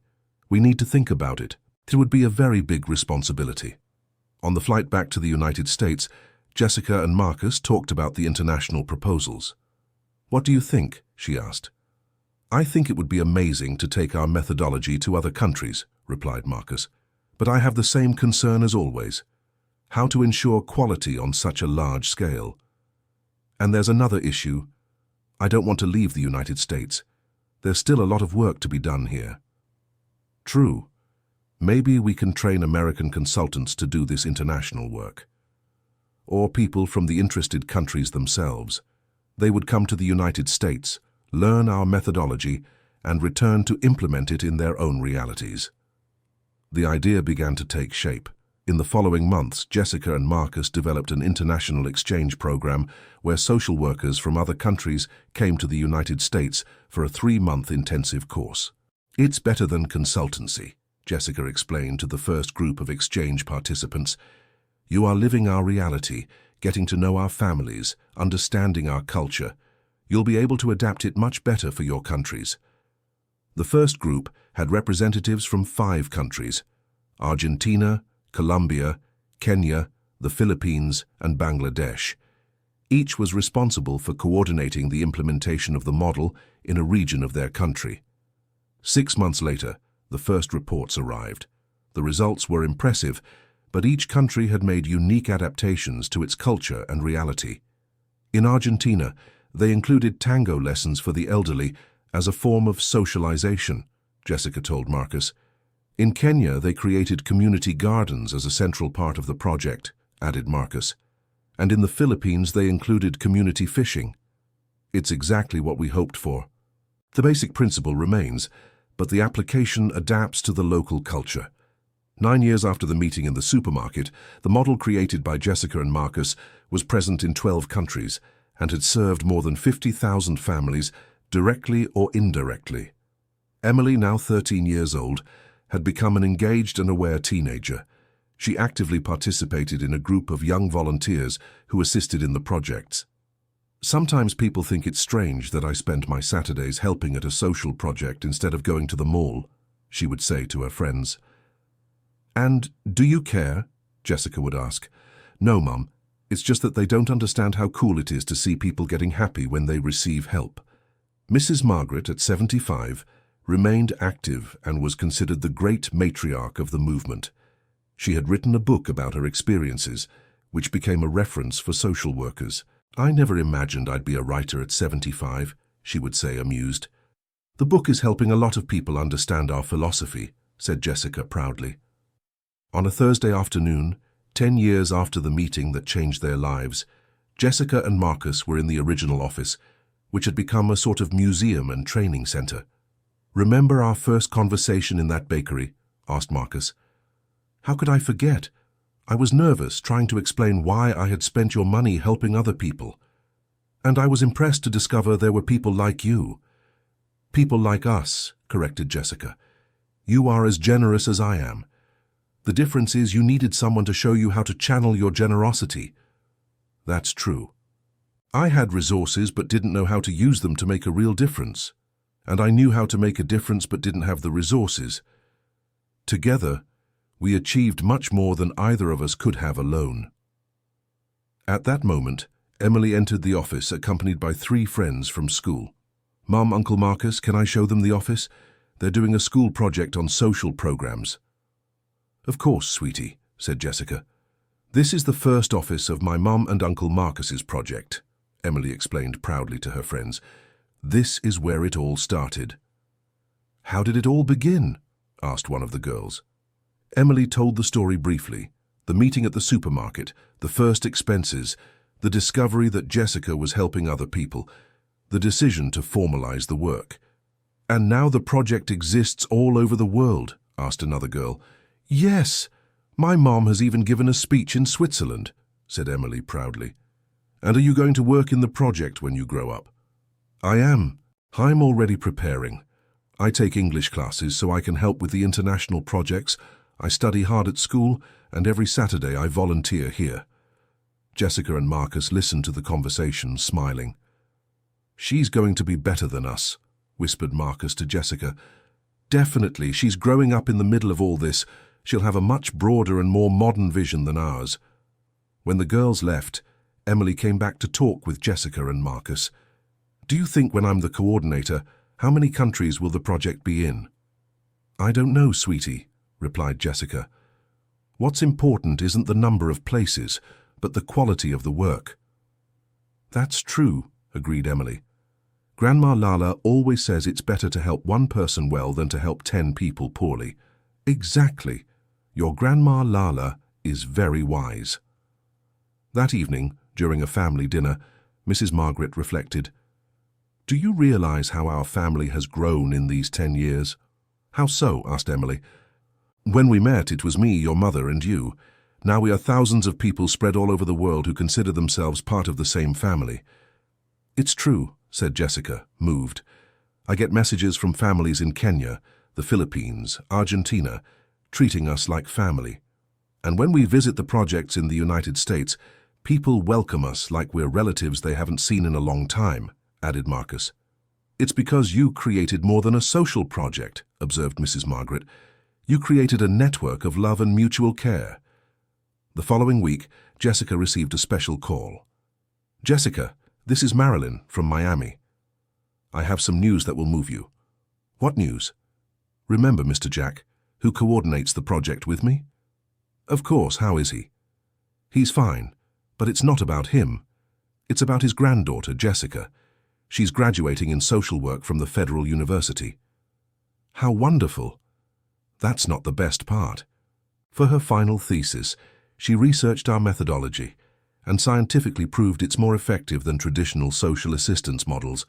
We need to think about it. It would be a very big responsibility. On the flight back to the United States, Jessica and Marcus talked about the international proposals. What do you think? She asked. I think it would be amazing to take our methodology to other countries, replied Marcus. But I have the same concern as always. How to ensure quality on such a large scale. And there's another issue. I don't want to leave the United States. There's still a lot of work to be done here. True. Maybe we can train American consultants to do this international work. Or people from the interested countries themselves. They would come to the United States, learn our methodology, and return to implement it in their own realities. The idea began to take shape. In the following months, Jessica and Marcus developed an international exchange program where social workers from other countries came to the United States for a 3-month intensive course. It's better than consultancy, Jessica explained to the first group of exchange participants. You are living our reality, getting to know our families, understanding our culture. You'll be able to adapt it much better for your countries. The first group had representatives from 5 countries: Argentina, Colombia, Kenya, the Philippines, and Bangladesh. Each was responsible for coordinating the implementation of the model in a region of their country. 6 months later, the first reports arrived. The results were impressive, but each country had made unique adaptations to its culture and reality. In Argentina, they included tango lessons for the elderly as a form of socialization, Jessica told Marcus. In Kenya, they created community gardens as a central part of the project, added Marcus. And in the Philippines, they included community fishing. It's exactly what we hoped for. The basic principle remains, but the application adapts to the local culture. 9 years after the meeting in the supermarket, the model created by Jessica and Marcus was present in 12 countries and had served more than 50,000 families, directly or indirectly. Emily, now 13 years old, had become an engaged and aware teenager. She actively participated in a group of young volunteers who assisted in the projects. Sometimes people think it's strange that I spend my Saturdays helping at a social project instead of going to the mall, she would say to her friends. And do you care? Jessica would ask. No, Mum. It's just that they don't understand how cool it is to see people getting happy when they receive help. Mrs. Margaret, at 75, remained active and was considered the great matriarch of the movement. She had written a book about her experiences, which became a reference for social workers. I never imagined I'd be a writer at 75, she would say, amused. The book is helping a lot of people understand our philosophy, said Jessica proudly. On a Thursday afternoon, 10 years after the meeting that changed their lives, Jessica and Marcus were in the original office, which had become a sort of museum and training center. Remember our first conversation in that bakery? Asked Marcus. How could I forget? I was nervous, trying to explain why I had spent your money helping other people. And I was impressed to discover there were people like you. People like us, corrected Jessica. You are as generous as I am. The difference is you needed someone to show you how to channel your generosity. That's true. I had resources but didn't know how to use them to make a real difference. And I knew how to make a difference but didn't have the resources. Together, we achieved much more than either of us could have alone. At that moment, Emily entered the office accompanied by 3 friends from school. Mum, Uncle Marcus, can I show them the office? They're doing a school project on social programs. Of course, sweetie, said Jessica. This is the first office of my Mum and Uncle Marcus's project, Emily explained proudly to her friends. This is where it all started. How did it all begin? Asked one of the girls. Emily told the story briefly. The meeting at the supermarket, the first expenses, the discovery that Jessica was helping other people, the decision to formalize the work. And now the project exists all over the world, asked another girl. Yes, my mom has even given a speech in Switzerland, said Emily proudly. And are you going to work in the project when you grow up? I am. I'm already preparing. I take English classes so I can help with the international projects. I study hard at school, and every Saturday I volunteer here. Jessica and Marcus listened to the conversation, smiling. She's going to be better than us, whispered Marcus to Jessica. Definitely, she's growing up in the middle of all this. She'll have a much broader and more modern vision than ours. When the girls left, Emily came back to talk with Jessica and Marcus. Do you think when I'm the coordinator, how many countries will the project be in? I don't know, sweetie, replied Jessica. What's important isn't the number of places, but the quality of the work. That's true, agreed Emily. Grandma Lala always says it's better to help one person well than to help 10 people poorly. Exactly. Your Grandma Lala is very wise. That evening, during a family dinner, Mrs. Margaret reflected. Do you realize how our family has grown in these 10 years? How so? Asked Emily. When we met, it was me, your mother, and you. Now we are thousands of people spread all over the world who consider themselves part of the same family. It's true, said Jessica, moved. I get messages from families in Kenya, the Philippines, Argentina, treating us like family. And when we visit the projects in the United States, people welcome us like we're relatives they haven't seen in a long time, added Marcus. It's because you created more than a social project, observed Mrs. Margaret. You created a network of love and mutual care. The following week, Jessica received a special call. Jessica, this is Marilyn from Miami. I have some news that will move you. What news? Remember Mr. Jack, who coordinates the project with me? Of course, how is he? He's fine, but it's not about him. It's about his granddaughter, Jessica. She's graduating in social work from the Federal University. How wonderful! That's not the best part. For her final thesis, she researched our methodology and scientifically proved it's more effective than traditional social assistance models.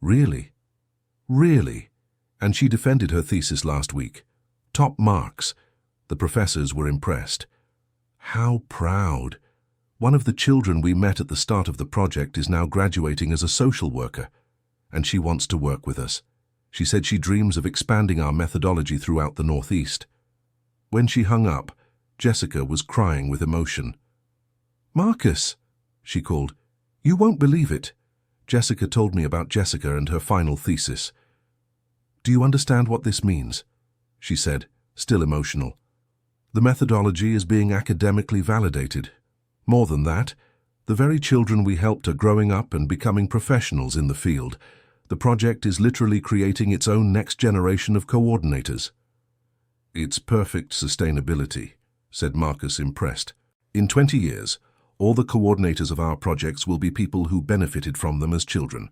Really? Really? And she defended her thesis last week. Top marks. The professors were impressed. How proud! One of the children we met at the start of the project is now graduating as a social worker, and she wants to work with us. She said she dreams of expanding our methodology throughout the Northeast. When she hung up, Jessica was crying with emotion. Marcus, she called, You won't believe it. Jessica told me about Jessica and her final thesis. Do you understand what this means? She said, still emotional. The methodology is being academically validated. More than that, the very children we helped are growing up and becoming professionals in the field. The project is literally creating its own next generation of coordinators. It's perfect sustainability, said Marcus, impressed. In 20 years, all the coordinators of our projects will be people who benefited from them as children.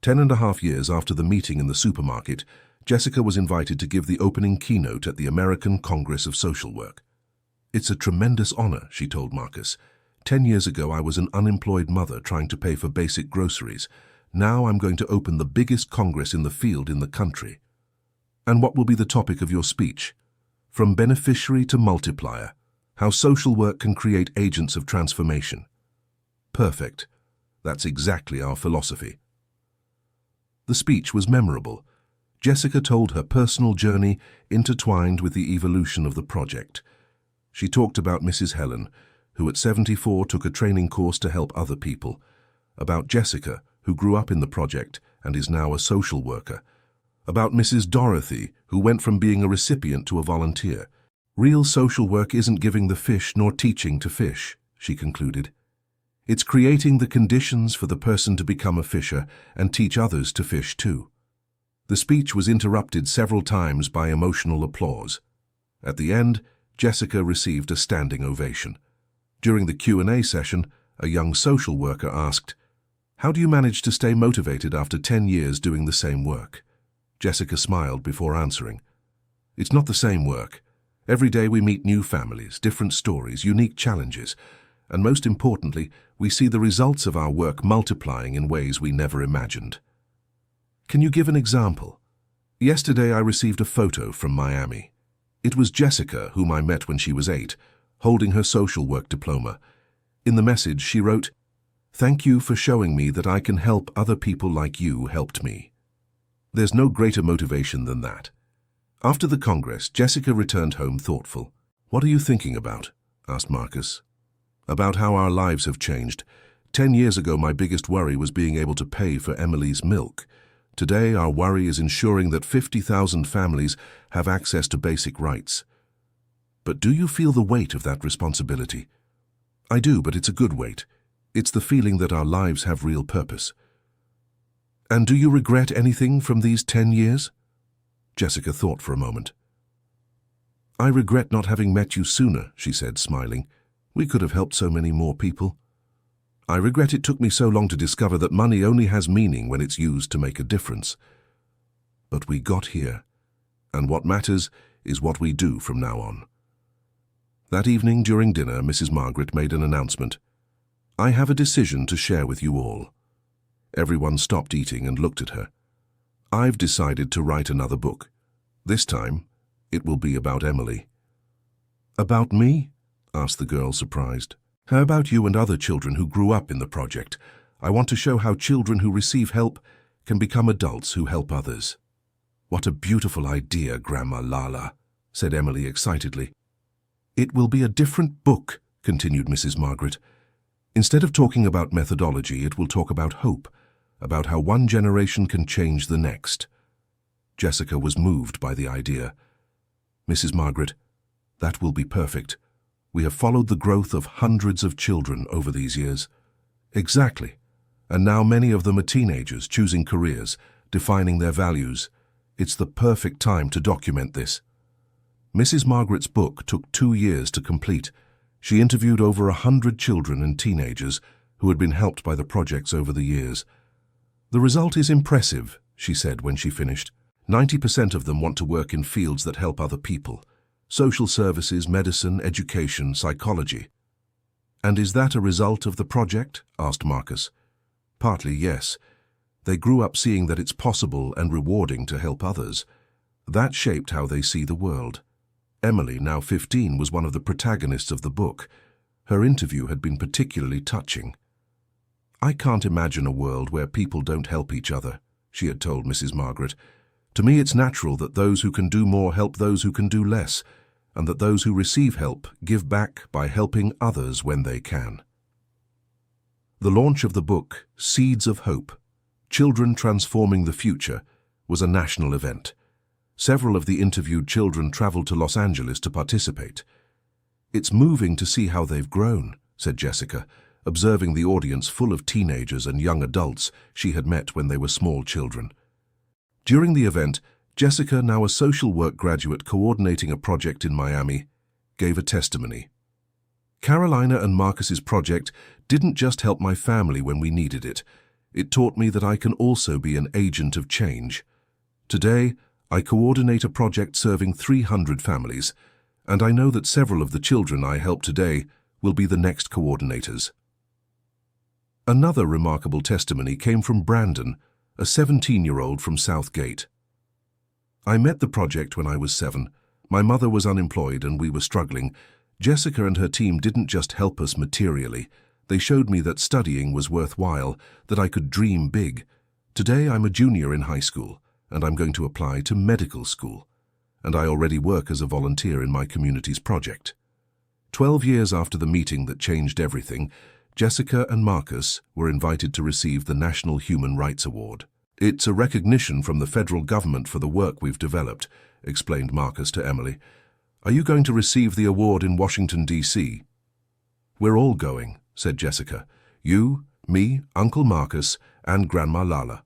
10.5 years after the meeting in the supermarket, Jessica was invited to give the opening keynote at the American Congress of Social Work. It's a tremendous honor, she told Marcus. 10 years ago, I was an unemployed mother trying to pay for basic groceries. Now I'm going to open the biggest congress in the field in the country. And what will be the topic of your speech? From beneficiary to multiplier. How social work can create agents of transformation. Perfect. That's exactly our philosophy. The speech was memorable. Jessica told her personal journey intertwined with the evolution of the project. She talked about Mrs. Helen, who at 74 took a training course to help other people, about Jessica, who grew up in the project and is now a social worker, about Mrs. Dorothy, who went from being a recipient to a volunteer. Real social work isn't giving the fish nor teaching to fish, she concluded. It's creating the conditions for the person to become a fisher and teach others to fish too. The speech was interrupted several times by emotional applause. At the end, Jessica received a standing ovation. During the Q&A session, a young social worker asked, "How do you manage to stay motivated after 10 years doing the same work?" Jessica smiled before answering. "It's not the same work. Every day we meet new families, different stories, unique challenges, and most importantly, we see the results of our work multiplying in ways we never imagined." Can you give an example? Yesterday I received a photo from Miami. It was Jessica, whom I met when she was 8, holding her social work diploma. In the message she wrote, "Thank you for showing me that I can help other people like you helped me." There's no greater motivation than that. After the Congress, Jessica returned home thoughtful. "What are you thinking about?" asked Marcus. "About how our lives have changed. 10 years ago, my biggest worry was being able to pay for Emily's milk. Today, our worry is ensuring that 50,000 families have access to basic rights." "But do you feel the weight of that responsibility?" "I do, but it's a good weight. It's the feeling that our lives have real purpose." "And do you regret anything from these 10 years?" Jessica thought for a moment. "I regret not having met you sooner," she said, smiling. "We could have helped so many more people. I regret it took me so long to discover that money only has meaning when it's used to make a difference. But we got here, and what matters is what we do from now on." That evening during dinner, Mrs. Margaret made an announcement. "I have a decision to share with you all." Everyone stopped eating and looked at her. "I've decided to write another book. This time, it will be about Emily." "About me?" asked the girl, surprised. "How about you and other children who grew up in the project? I want to show how children who receive help can become adults who help others." "What a beautiful idea, Grandma Lala," said Emily excitedly. "It will be a different book," continued Mrs. Margaret. "Instead of talking about methodology, it will talk about hope, about how one generation can change the next." Jessica was moved by the idea. "Mrs. Margaret, that will be perfect. We have followed the growth of hundreds of children over these years." "Exactly. And now many of them are teenagers, choosing careers, defining their values. It's the perfect time to document this." Mrs. Margaret's book took 2 years to complete. She interviewed over 100 children and teenagers who had been helped by the projects over the years. "The result is impressive," she said when she finished. 90% of them want to work in fields that help other people. Social services, medicine, education, psychology. "And is that a result of the project?" asked Marcus. "Partly, yes. They grew up seeing that it's possible and rewarding to help others. That shaped how they see the world. Emily, now 15, was one of the protagonists of the book. Her interview had been particularly touching. "I can't imagine a world where people don't help each other," she had told Mrs. Margaret. "To me, it's natural that those who can do more help those who can do less, and that those who receive help give back by helping others when they can." The launch of the book, Seeds of Hope, Children Transforming the Future, was a national event. Several of the interviewed children traveled to Los Angeles to participate. "It's moving to see how they've grown," said Jessica, observing the audience full of teenagers and young adults she had met when they were small children. During the event, Jessica, now a social work graduate coordinating a project in Miami, gave a testimony. "Carolina and Marcus's project didn't just help my family when we needed it. It taught me that I can also be an agent of change. Today, I coordinate a project serving 300 families, and I know that several of the children I help today will be the next coordinators." Another remarkable testimony came from Brandon, a 17-year-old from Southgate. "I met the project when I was 7. My mother was unemployed and we were struggling. Jessica and her team didn't just help us materially. They showed me that studying was worthwhile, that I could dream big. Today I'm a junior in high school, and I'm going to apply to medical school. And I already work as a volunteer in my community's project." 12 years after the meeting that changed everything, Jessica and Marcus were invited to receive the National Human Rights Award. "It's a recognition from the federal government for the work we've developed," explained Marcus to Emily. "Are you going to receive the award in Washington, D.C.? "We're all going," said Jessica. "You, me, Uncle Marcus, and Grandma Lala.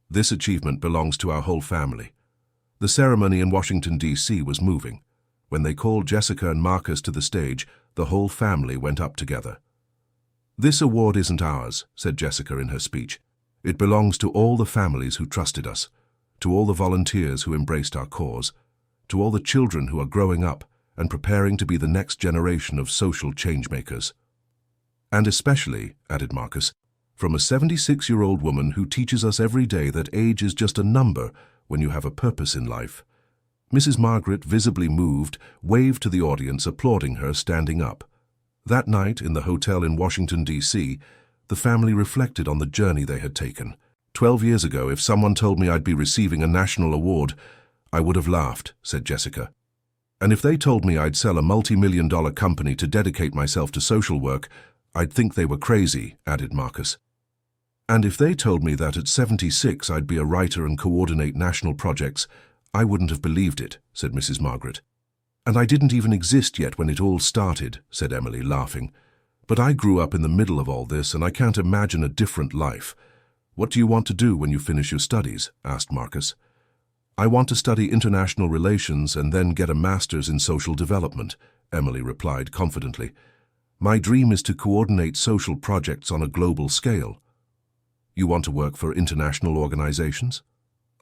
This achievement belongs to our whole family." The ceremony in Washington, D.C. was moving. When they called Jessica and Marcus to the stage, the whole family went up together. "This award isn't ours," said Jessica in her speech. "It belongs to all the families who trusted us, to all the volunteers who embraced our cause, to all the children who are growing up and preparing to be the next generation of social changemakers. And especially," added Marcus, "from a 76-year-old woman who teaches us every day that age is just a number when you have a purpose in life." Mrs. Margaret, visibly moved, waved to the audience, applauding her, standing up. That night, in the hotel in Washington, D.C., the family reflected on the journey they had taken. 12 years ago, if someone told me I'd be receiving a national award, I would have laughed," said Jessica. "And if they told me I'd sell a multi-million-dollar company to dedicate myself to social work, I'd think they were crazy," added Marcus. "And if they told me that at 76 I'd be a writer and coordinate national projects, I wouldn't have believed it," said Mrs. Margaret. "And I didn't even exist yet when it all started," said Emily, laughing. "But I grew up in the middle of all this, and I can't imagine a different life." "What do you want to do when you finish your studies?" asked Marcus. "I want to study international relations and then get a master's in social development," Emily replied confidently. "My dream is to coordinate social projects on a global scale." "You want to work for international organizations?"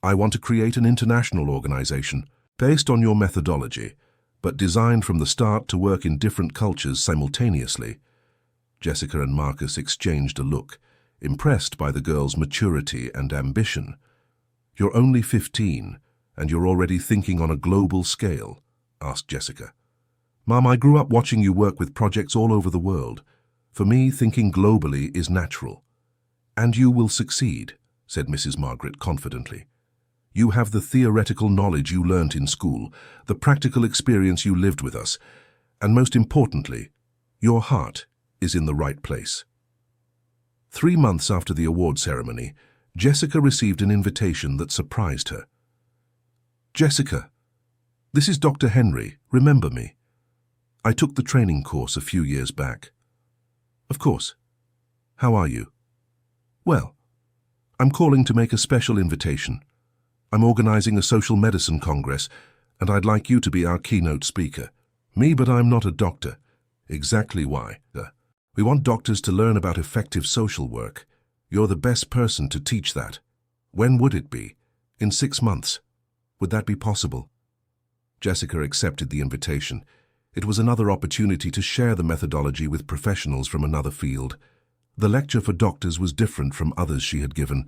"I want to create an international organization based on your methodology, but designed from the start to work in different cultures simultaneously." Jessica and Marcus exchanged a look, impressed by the girl's maturity and ambition. "You're only 15, and you're already thinking on a global scale?" asked Jessica. "Mom, I grew up watching you work with projects all over the world. For me, thinking globally is natural." "And you will succeed," said Mrs. Margaret confidently. "You have the theoretical knowledge you learnt in school, the practical experience you lived with us, and most importantly, your heart is in the right place." 3 months after the award ceremony, Jessica received an invitation that surprised her. "Jessica, this is Dr. Henry. Remember me? I took the training course a few years back." "Of course. How are you?" "Well, I'm calling to make a special invitation. I'm organizing a social medicine congress, and I'd like you to be our keynote speaker." "Me, but I'm not a doctor." "Exactly why. We want doctors to learn about effective social work. You're the best person to teach that." "When would it be?" "In 6 months. Would that be possible?" Jessica accepted the invitation. It was another opportunity to share the methodology with professionals from another field. The lecture for doctors was different from others she had given.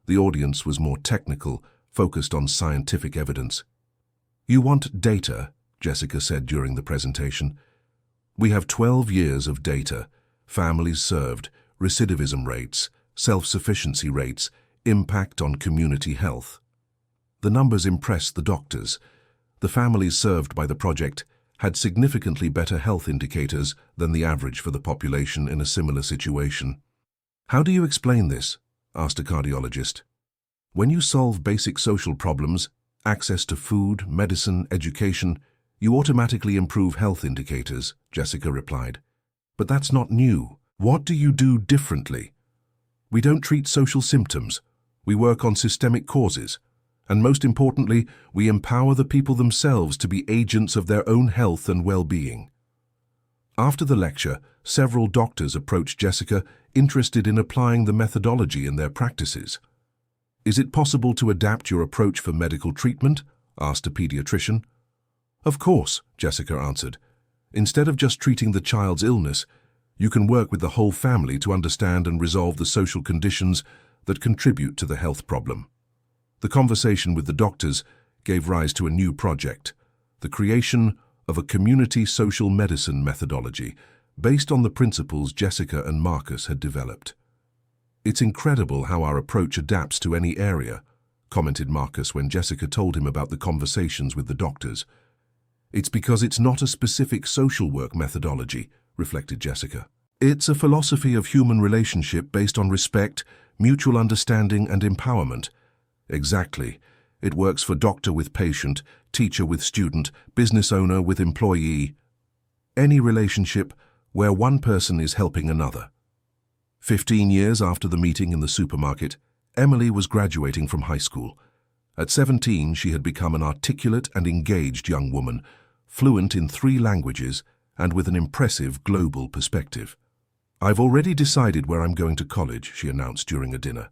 The audience was more technical, focused on scientific evidence. "You want data," Jessica said during the presentation. "We have 12 years of data, families served, recidivism rates, self-sufficiency rates, impact on community health." The numbers impressed the doctors. The families served by the project had significantly better health indicators than the average for the population in a similar situation. How do you explain this? Asked a cardiologist. When you solve basic social problems, access to food, medicine, education, you automatically improve health indicators, Jessica replied. But that's not new. What do you do differently? We don't treat social symptoms. We work on systemic causes. And most importantly, we empower the people themselves to be agents of their own health and well-being. After the lecture, several doctors approached Jessica, interested in applying the methodology in their practices. Is it possible to adapt your approach for medical treatment? Asked a pediatrician. Of course, Jessica answered. Instead of just treating the child's illness, you can work with the whole family to understand and resolve the social conditions that contribute to the health problem. The conversation with the doctors gave rise to a new project, the creation of a community social medicine methodology based on the principles Jessica and Marcus had developed. It's incredible how our approach adapts to any area, commented Marcus when Jessica told him about the conversations with the doctors. It's because it's not a specific social work methodology, reflected Jessica. It's a philosophy of human relationship based on respect, mutual understanding and empowerment. Exactly. It works for doctor with patient, teacher with student, business owner with employee. Any relationship where one person is helping another. 15 years after the meeting in the supermarket, Emily was graduating from high school. At 17, she had become an articulate and engaged young woman, fluent in 3 languages and with an impressive global perspective. I've already decided where I'm going to college, she announced during a dinner.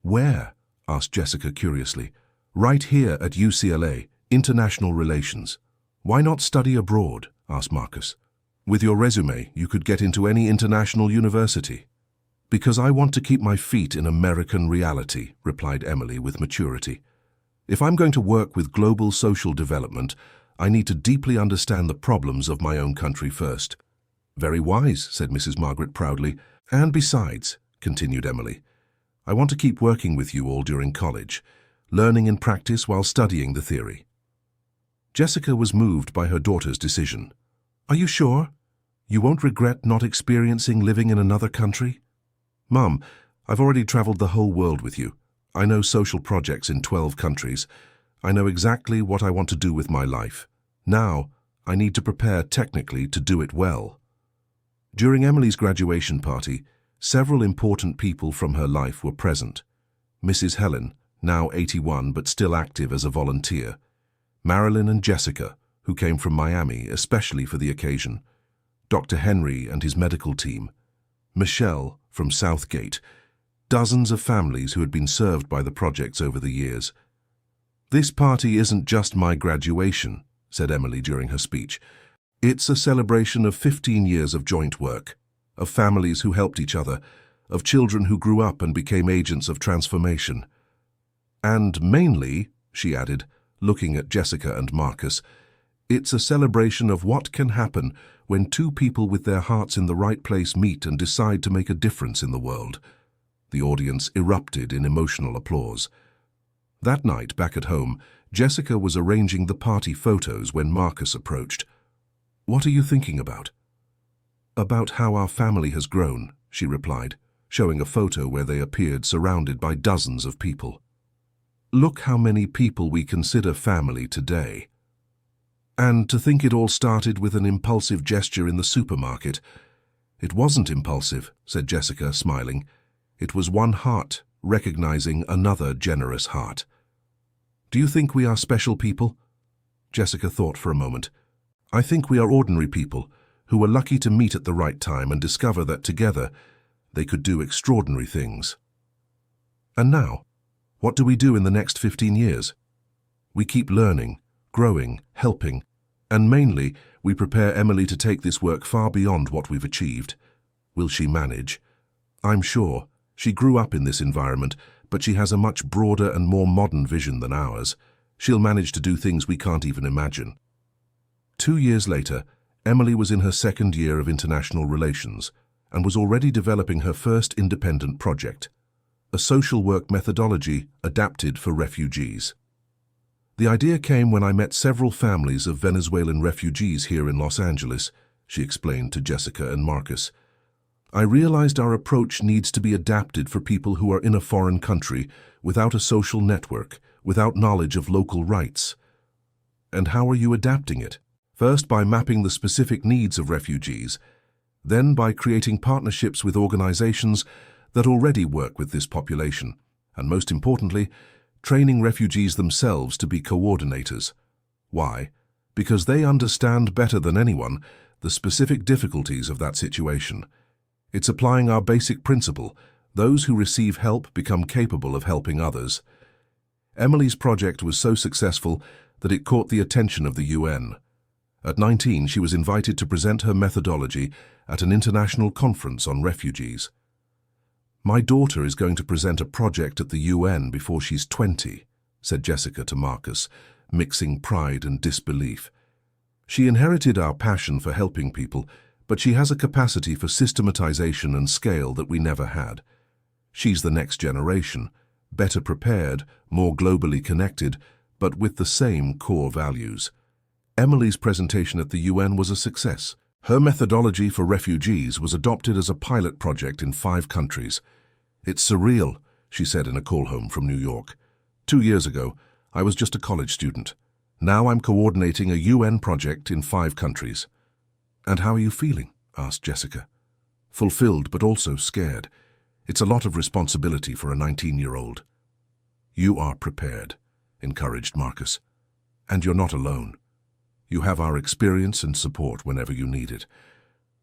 Where? Asked Jessica curiously. Right here at UCLA, International Relations. Why not study abroad? Asked Marcus. With your resume, you could get into any international university. Because I want to keep my feet in American reality, replied Emily with maturity. If I'm going to work with global social development, I need to deeply understand the problems of my own country first. Very wise, said Mrs. Margaret proudly. And besides, continued Emily, I want to keep working with you all during college, learning in practice while studying the theory. Jessica was moved by her daughter's decision. Are you sure? You won't regret not experiencing living in another country? Mum, I've already traveled the whole world with you. I know social projects in 12 countries. I know exactly what I want to do with my life. Now, I need to prepare technically to do it well. During Emily's graduation party, several important people from her life were present. Mrs. Helen, now 81 but still active as a volunteer. Marilyn and Jessica, who came from Miami especially for the occasion. Dr. Henry and his medical team. Michelle from Southgate. Dozens of families who had been served by the projects over the years. This party isn't just my graduation, said Emily during her speech. It's a celebration of 15 years of joint work, of families who helped each other, of children who grew up and became agents of transformation. And mainly, she added, looking at Jessica and Marcus, it's a celebration of what can happen when 2 people with their hearts in the right place meet and decide to make a difference in the world. The audience erupted in emotional applause. That night, back at home, Jessica was arranging the party photos when Marcus approached. What are you thinking about? About how our family has grown, she replied, showing a photo where they appeared surrounded by dozens of people. Look how many people we consider family today. And to think it all started with an impulsive gesture in the supermarket. It wasn't impulsive, said Jessica, smiling. It was one heart, recognizing another generous heart. Do you think we are special people? Jessica thought for a moment. I think we are ordinary people who were lucky to meet at the right time and discover that together they could do extraordinary things. And now, what do we do in the next 15 years? We keep learning, growing, helping, and mainly, we prepare Emily to take this work far beyond what we've achieved. Will she manage? I'm sure. She grew up in this environment, but she has a much broader and more modern vision than ours. She'll manage to do things we can't even imagine. 2 years later, Emily was in her 2nd year of international relations and was already developing her first independent project, a social work methodology adapted for refugees. The idea came when I met several families of Venezuelan refugees here in Los Angeles, she explained to Jessica and Marcus. I realized our approach needs to be adapted for people who are in a foreign country, without a social network, without knowledge of local rights. And how are you adapting it? First, by mapping the specific needs of refugees, then by creating partnerships with organizations that already work with this population, and most importantly, training refugees themselves to be coordinators. Why? Because they understand better than anyone the specific difficulties of that situation. It's applying our basic principle: those who receive help become capable of helping others. Emily's project was so successful that it caught the attention of the UN. At 19, she was invited to present her methodology at an international conference on refugees. "My daughter is going to present a project at the UN before she's 20, said Jessica to Marcus, mixing pride and disbelief. She inherited our passion for helping people, but she has a capacity for systematization and scale that we never had. She's the next generation, better prepared, more globally connected, but with the same core values." Emily's presentation at the UN was a success. Her methodology for refugees was adopted as a pilot project in 5 countries. "It's surreal," she said in a call home from New York. 2 years ago, I was just a college student. Now I'm coordinating a UN project in 5 countries. "And how are you feeling?" asked Jessica. "Fulfilled, but also scared. It's a lot of responsibility for a 19-year-old. "You are prepared," encouraged Marcus. "And you're not alone. You have our experience and support whenever you need it.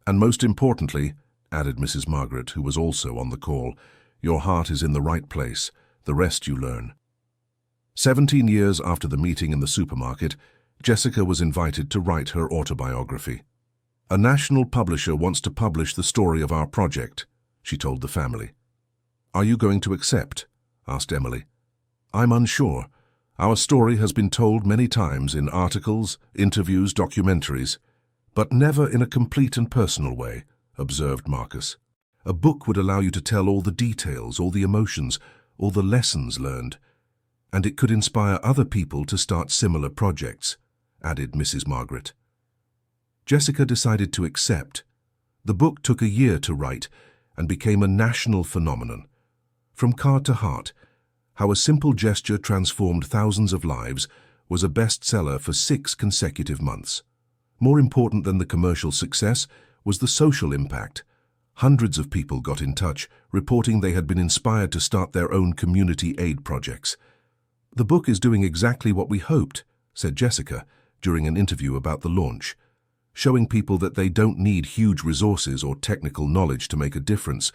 And most importantly," added Mrs. Margaret, who was also on the call, "your heart is in the right place. The rest you learn." 17 years after the meeting in the supermarket, Jessica was invited to write her autobiography. "A national publisher wants to publish the story of our project," she told the family. "Are you going to accept?" asked Emily. "I'm unsure. Our story has been told many times in articles, interviews, documentaries, but never in a complete and personal way," observed Marcus. "A book would allow you to tell all the details, all the emotions, all the lessons learned, and it could inspire other people to start similar projects," added Mrs. Margaret. Jessica decided to accept. The book took a year to write and became a national phenomenon. From Card to Heart, How a Simple Gesture Transformed Thousands of Lives was a bestseller for 6 consecutive months. More important than the commercial success was the social impact. Hundreds of people got in touch, reporting they had been inspired to start their own community aid projects. "The book is doing exactly what we hoped," said Jessica during an interview about the launch, "showing people that they don't need huge resources or technical knowledge to make a difference.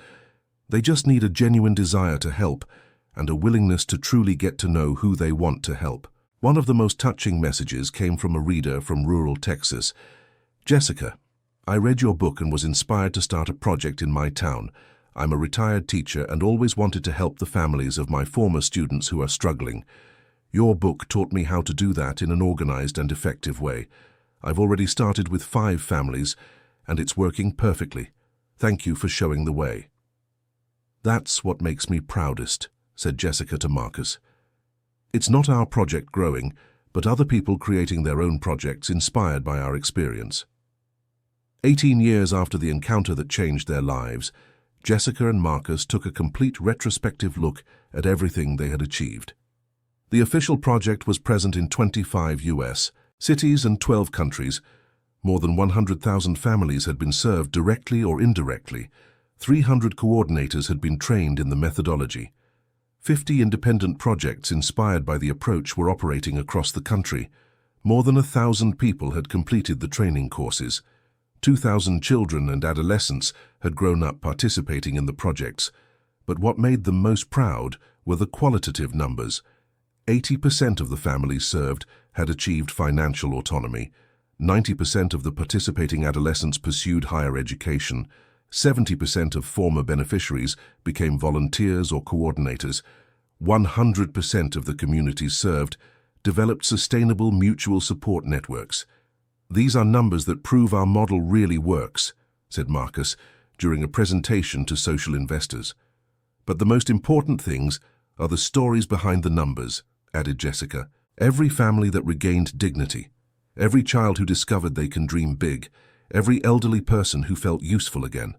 They just need a genuine desire to help and a willingness to truly get to know who they want to help." One of the most touching messages came from a reader from rural Texas. "Jessica, I read your book and was inspired to start a project in my town. I'm a retired teacher and always wanted to help the families of my former students who are struggling. Your book taught me how to do that in an organized and effective way. I've already started with 5 families, and it's working perfectly. Thank you for showing the way." "That's what makes me proudest," said Jessica to Marcus. "It's not our project growing, but other people creating their own projects inspired by our experience." 18 years after the encounter that changed their lives, Jessica and Marcus took a complete retrospective look at everything they had achieved. The official project was present in 25 U.S. cities and 12 countries. More than 100,000 families had been served directly or indirectly. 300 coordinators had been trained in the methodology. 50 independent projects inspired by the approach were operating across the country. More than 1,000 people had completed the training courses. 2,000 children and adolescents had grown up participating in the projects. But what made them most proud were the qualitative numbers. 80% of the families served had achieved financial autonomy. 90% of the participating adolescents pursued higher education. 70% of former beneficiaries became volunteers or coordinators. 100% of the communities served developed sustainable mutual support networks. "These are numbers that prove our model really works," said Marcus during a presentation to social investors. "But the most important things are the stories behind the numbers," added Jessica. "Every family that regained dignity, every child who discovered they can dream big, every elderly person who felt useful again."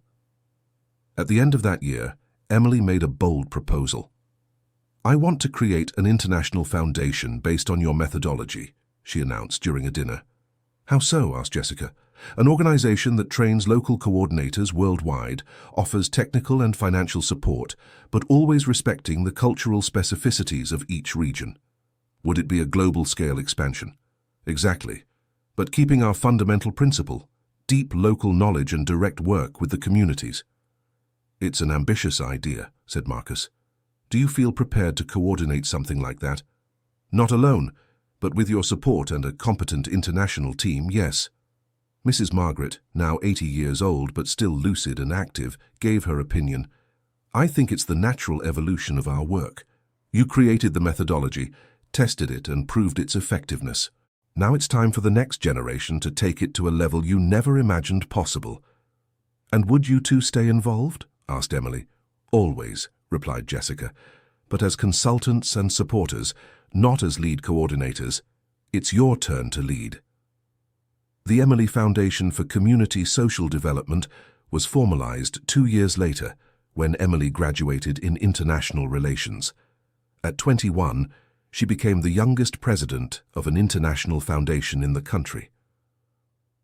At the end of that year, Emily made a bold proposal. "I want to create an international foundation based on your methodology," she announced during a dinner. "How so?" asked Jessica. "An organization that trains local coordinators worldwide, offers technical and financial support, but always respecting the cultural specificities of each region. Would it be a global-scale expansion?" "Exactly. But keeping our fundamental principle, deep local knowledge and direct work with the communities." "It's an ambitious idea," said Marcus. "Do you feel prepared to coordinate something like that?" "Not alone, but with your support and a competent international team, yes." Mrs. Margaret, now 80 years old but still lucid and active, gave her opinion. "I think it's the natural evolution of our work. You created the methodology, tested it and proved its effectiveness. Now it's time for the next generation to take it to a level you never imagined possible." "And would you two stay involved?" asked Emily. "Always," replied Jessica, "but as consultants and supporters, not as lead coordinators. It's your turn to lead." The Emily Foundation for Community Social Development was formalized 2 years later when Emily graduated in international relations. At 21, she became the youngest president of an international foundation in the country.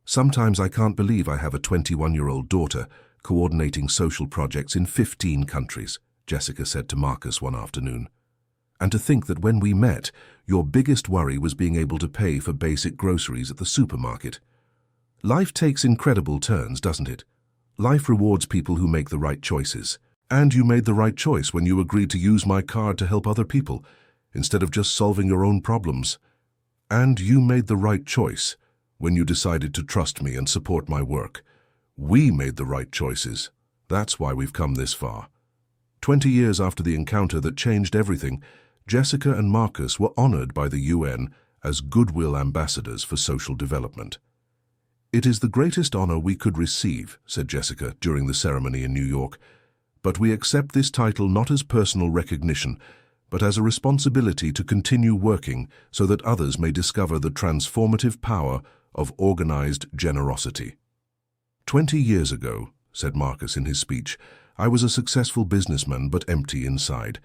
"Sometimes I can't believe I have a 21-year-old daughter coordinating social projects in 15 countries, Jessica said to Marcus one afternoon. "And to think that when we met, your biggest worry was being able to pay for basic groceries at the supermarket. Life takes incredible turns, doesn't it? Life rewards people who make the right choices. And you made the right choice when you agreed to use my card to help other people, instead of just solving your own problems. And you made the right choice when you decided to trust me and support my work. We made the right choices. That's why we've come this far." 20 years after the encounter that changed everything, Jessica and Marcus were honored by the UN as Goodwill Ambassadors for Social Development. "It is the greatest honor we could receive," said Jessica during the ceremony in New York, "but we accept this title not as personal recognition, but as a responsibility to continue working so that others may discover the transformative power of organized generosity." 20 years ago," said Marcus in his speech, "I was a successful businessman but empty inside.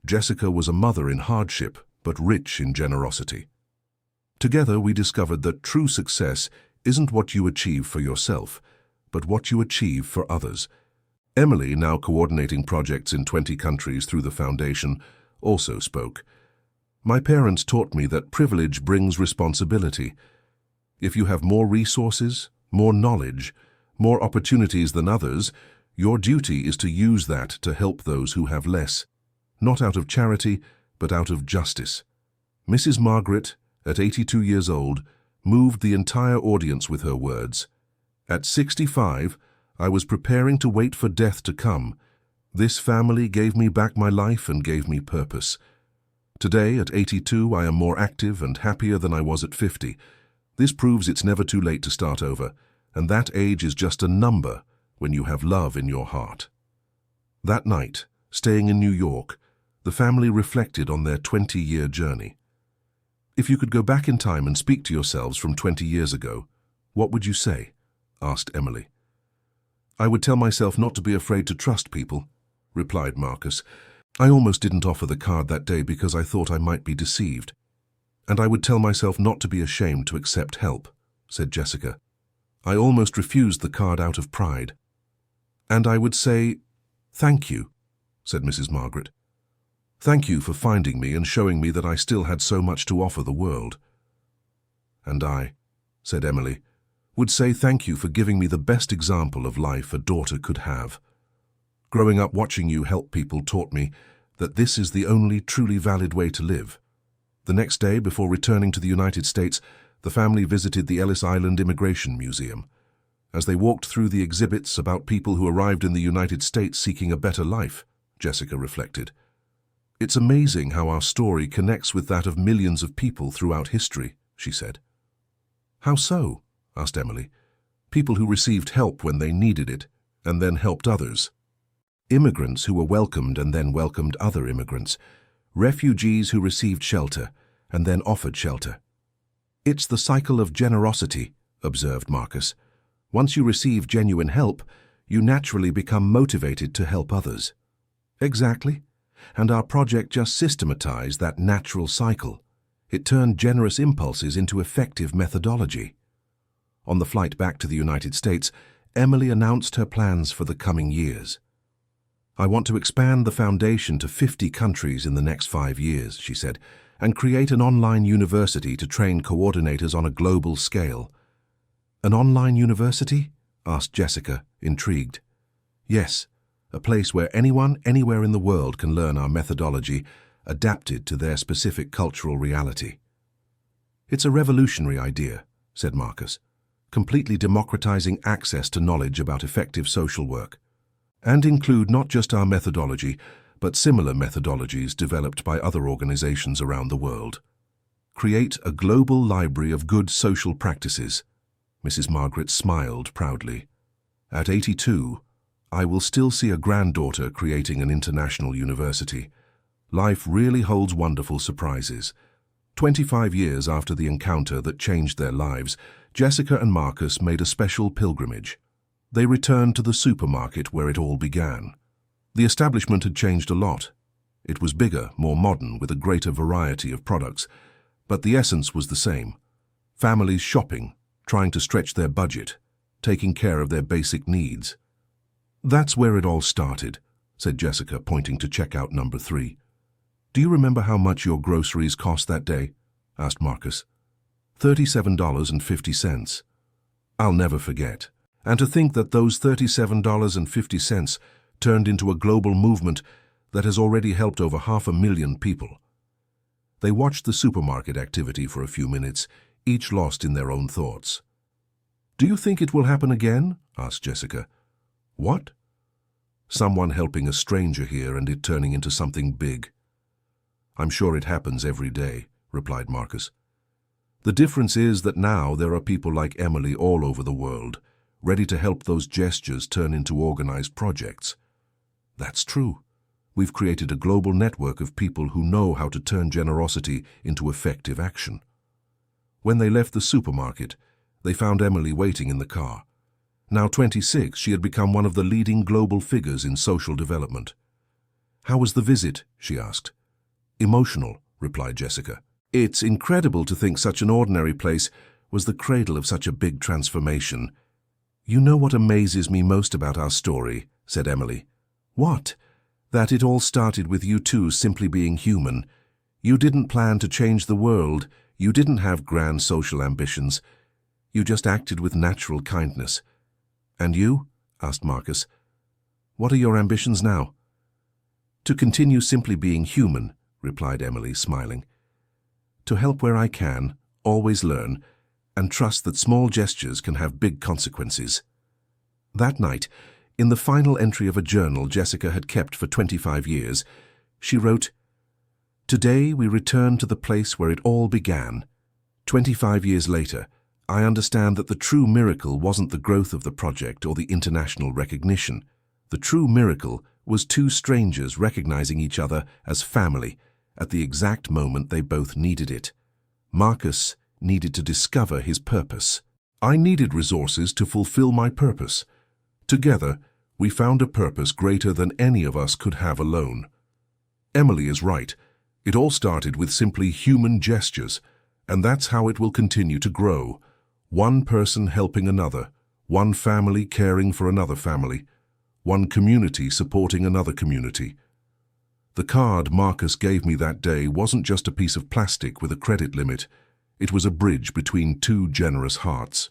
Jessica was a mother in hardship but rich in generosity. Together we discovered that true success isn't what you achieve for yourself, but what you achieve for others." Emily, now coordinating projects in 20 countries through the foundation, also spoke. "My parents taught me that privilege brings responsibility. If you have more resources, more knowledge, more opportunities than others, your duty is to use that to help those who have less, not out of charity, but out of justice." Mrs. Margaret, at 82 years old, moved the entire audience with her words. "At 65, I was preparing to wait for death to come. This family gave me back my life and gave me purpose. Today, at 82, I am more active and happier than I was at 50. This proves it's never too late to start over, and that age is just a number when you have love in your heart." That night, staying in New York, the family reflected on their 20-year journey. "If you could go back in time and speak to yourselves from 20 years ago, what would you say?" asked Emily. "I would tell myself not to be afraid to trust people," replied Marcus. "I almost didn't offer the card that day because I thought I might be deceived. And I would tell myself not to be ashamed to accept help," said Jessica. "I almost refused the card out of pride. And I would say, 'Thank you,'" said Mrs. Margaret. "Thank you for finding me and showing me that I still had so much to offer the world." "And I," said Emily, "would say thank you for giving me the best example of life a daughter could have. Growing up watching you help people taught me that this is the only truly valid way to live." The next day, before returning to the United States, the family visited the Ellis Island Immigration Museum. As they walked through the exhibits about people who arrived in the United States seeking a better life, Jessica reflected, "It's amazing how our story connects with that of millions of people throughout history," she said. "How so?" asked Emily. "People who received help when they needed it, and then helped others. Immigrants who were welcomed and then welcomed other immigrants. Refugees who received shelter and then offered shelter. It's the cycle of generosity," observed Marcus. "Once you receive genuine help, you naturally become motivated to help others. Exactly. And our project just systematized that natural cycle. It turned generous impulses into effective methodology. On the flight back to the United States, Emily announced her plans for the coming years. I want to expand the foundation to 50 countries in the next 5 years, she said, and create an online university to train coordinators on a global scale. An online university? Asked Jessica, intrigued. Yes, a place where anyone, anywhere in the world can learn our methodology, adapted to their specific cultural reality. It's a revolutionary idea, said Marcus, completely democratizing access to knowledge about effective social work, and include not just our methodology, but similar methodologies developed by other organizations around the world. Create a global library of good social practices. Mrs. Margaret smiled proudly. At 82, I will still see a granddaughter creating an international university. Life really holds wonderful surprises. 25 years after the encounter that changed their lives, Jessica and Marcus made a special pilgrimage. They returned to the supermarket where it all began. The establishment had changed a lot. It was bigger, more modern, with a greater variety of products, but the essence was the same. Families shopping, trying to stretch their budget, taking care of their basic needs. That's where it all started, said Jessica, pointing to checkout number 3. Do you remember how much your groceries cost that day? Asked Marcus. $37.50. I'll never forget. And to think that those $37.50 turned into a global movement that has already helped over 500,000 people. They watched the supermarket activity for a few minutes, each lost in their own thoughts. Do you think it will happen again? Asked Jessica. What? Someone helping a stranger here and it turning into something big. I'm sure it happens every day, replied Marcus. The difference is that now there are people like Emily all over the world, ready to help those gestures turn into organized projects. That's true. We've created a global network of people who know how to turn generosity into effective action. When they left the supermarket, they found Emily waiting in the car. Now 26, she had become one of the leading global figures in social development. How was the visit? She asked. Emotional, replied Jessica. It's incredible to think such an ordinary place was the cradle of such a big transformation. You know what amazes me most about our story, said Emily. What? That it all started with you two simply being human. You didn't plan to change the world. You didn't have grand social ambitions. You just acted with natural kindness. And you? Asked Marcus. What are your ambitions now? To continue simply being human, replied Emily, smiling. To help where I can, always learn, and trust that small gestures can have big consequences. That night, in the final entry of a journal Jessica had kept for 25 years, she wrote, Today we return to the place where it all began. 25 years later, I understand that the true miracle wasn't the growth of the project or the international recognition. The true miracle was two strangers recognizing each other as family at the exact moment they both needed it. Marcus needed to discover his purpose. I needed resources to fulfill my purpose. Together, we found a purpose greater than any of us could have alone. Emily is right. It all started with simply human gestures, and that's how it will continue to grow. One person helping another, one family caring for another family, one community supporting another community. The card Marcus gave me that day wasn't just a piece of plastic with a credit limit. It was a bridge between two generous hearts.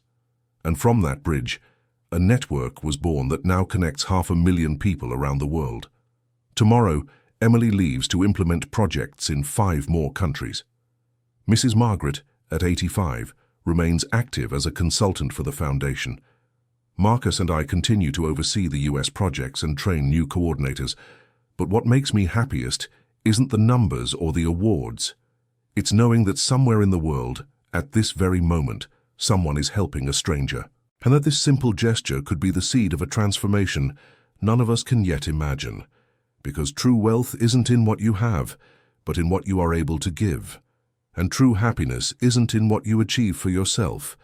And from that bridge, a network was born that now connects 500,000 people around the world. Tomorrow, Emily leaves to implement projects in 5 more countries. Mrs. Margaret, at 85, remains active as a consultant for the foundation. Marcus and I continue to oversee the US projects and train new coordinators, but what makes me happiest isn't the numbers or the awards. It's knowing that somewhere in the world, at this very moment, someone is helping a stranger, and that this simple gesture could be the seed of a transformation none of us can yet imagine, because true wealth isn't in what you have, but in what you are able to give, and true happiness isn't in what you achieve for yourself,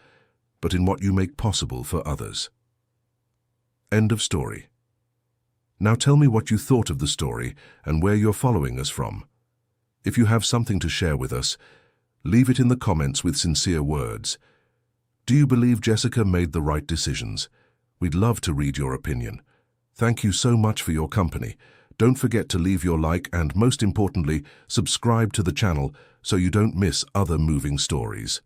but in what you make possible for others. End of story. Now tell me what you thought of the story and where you're following us from. If you have something to share with us, leave it in the comments with sincere words. Do you believe Jessica made the right decisions? We'd love to read your opinion. Thank you so much for your company. Don't forget to leave your like and, most importantly, subscribe to the channel so you don't miss other moving stories.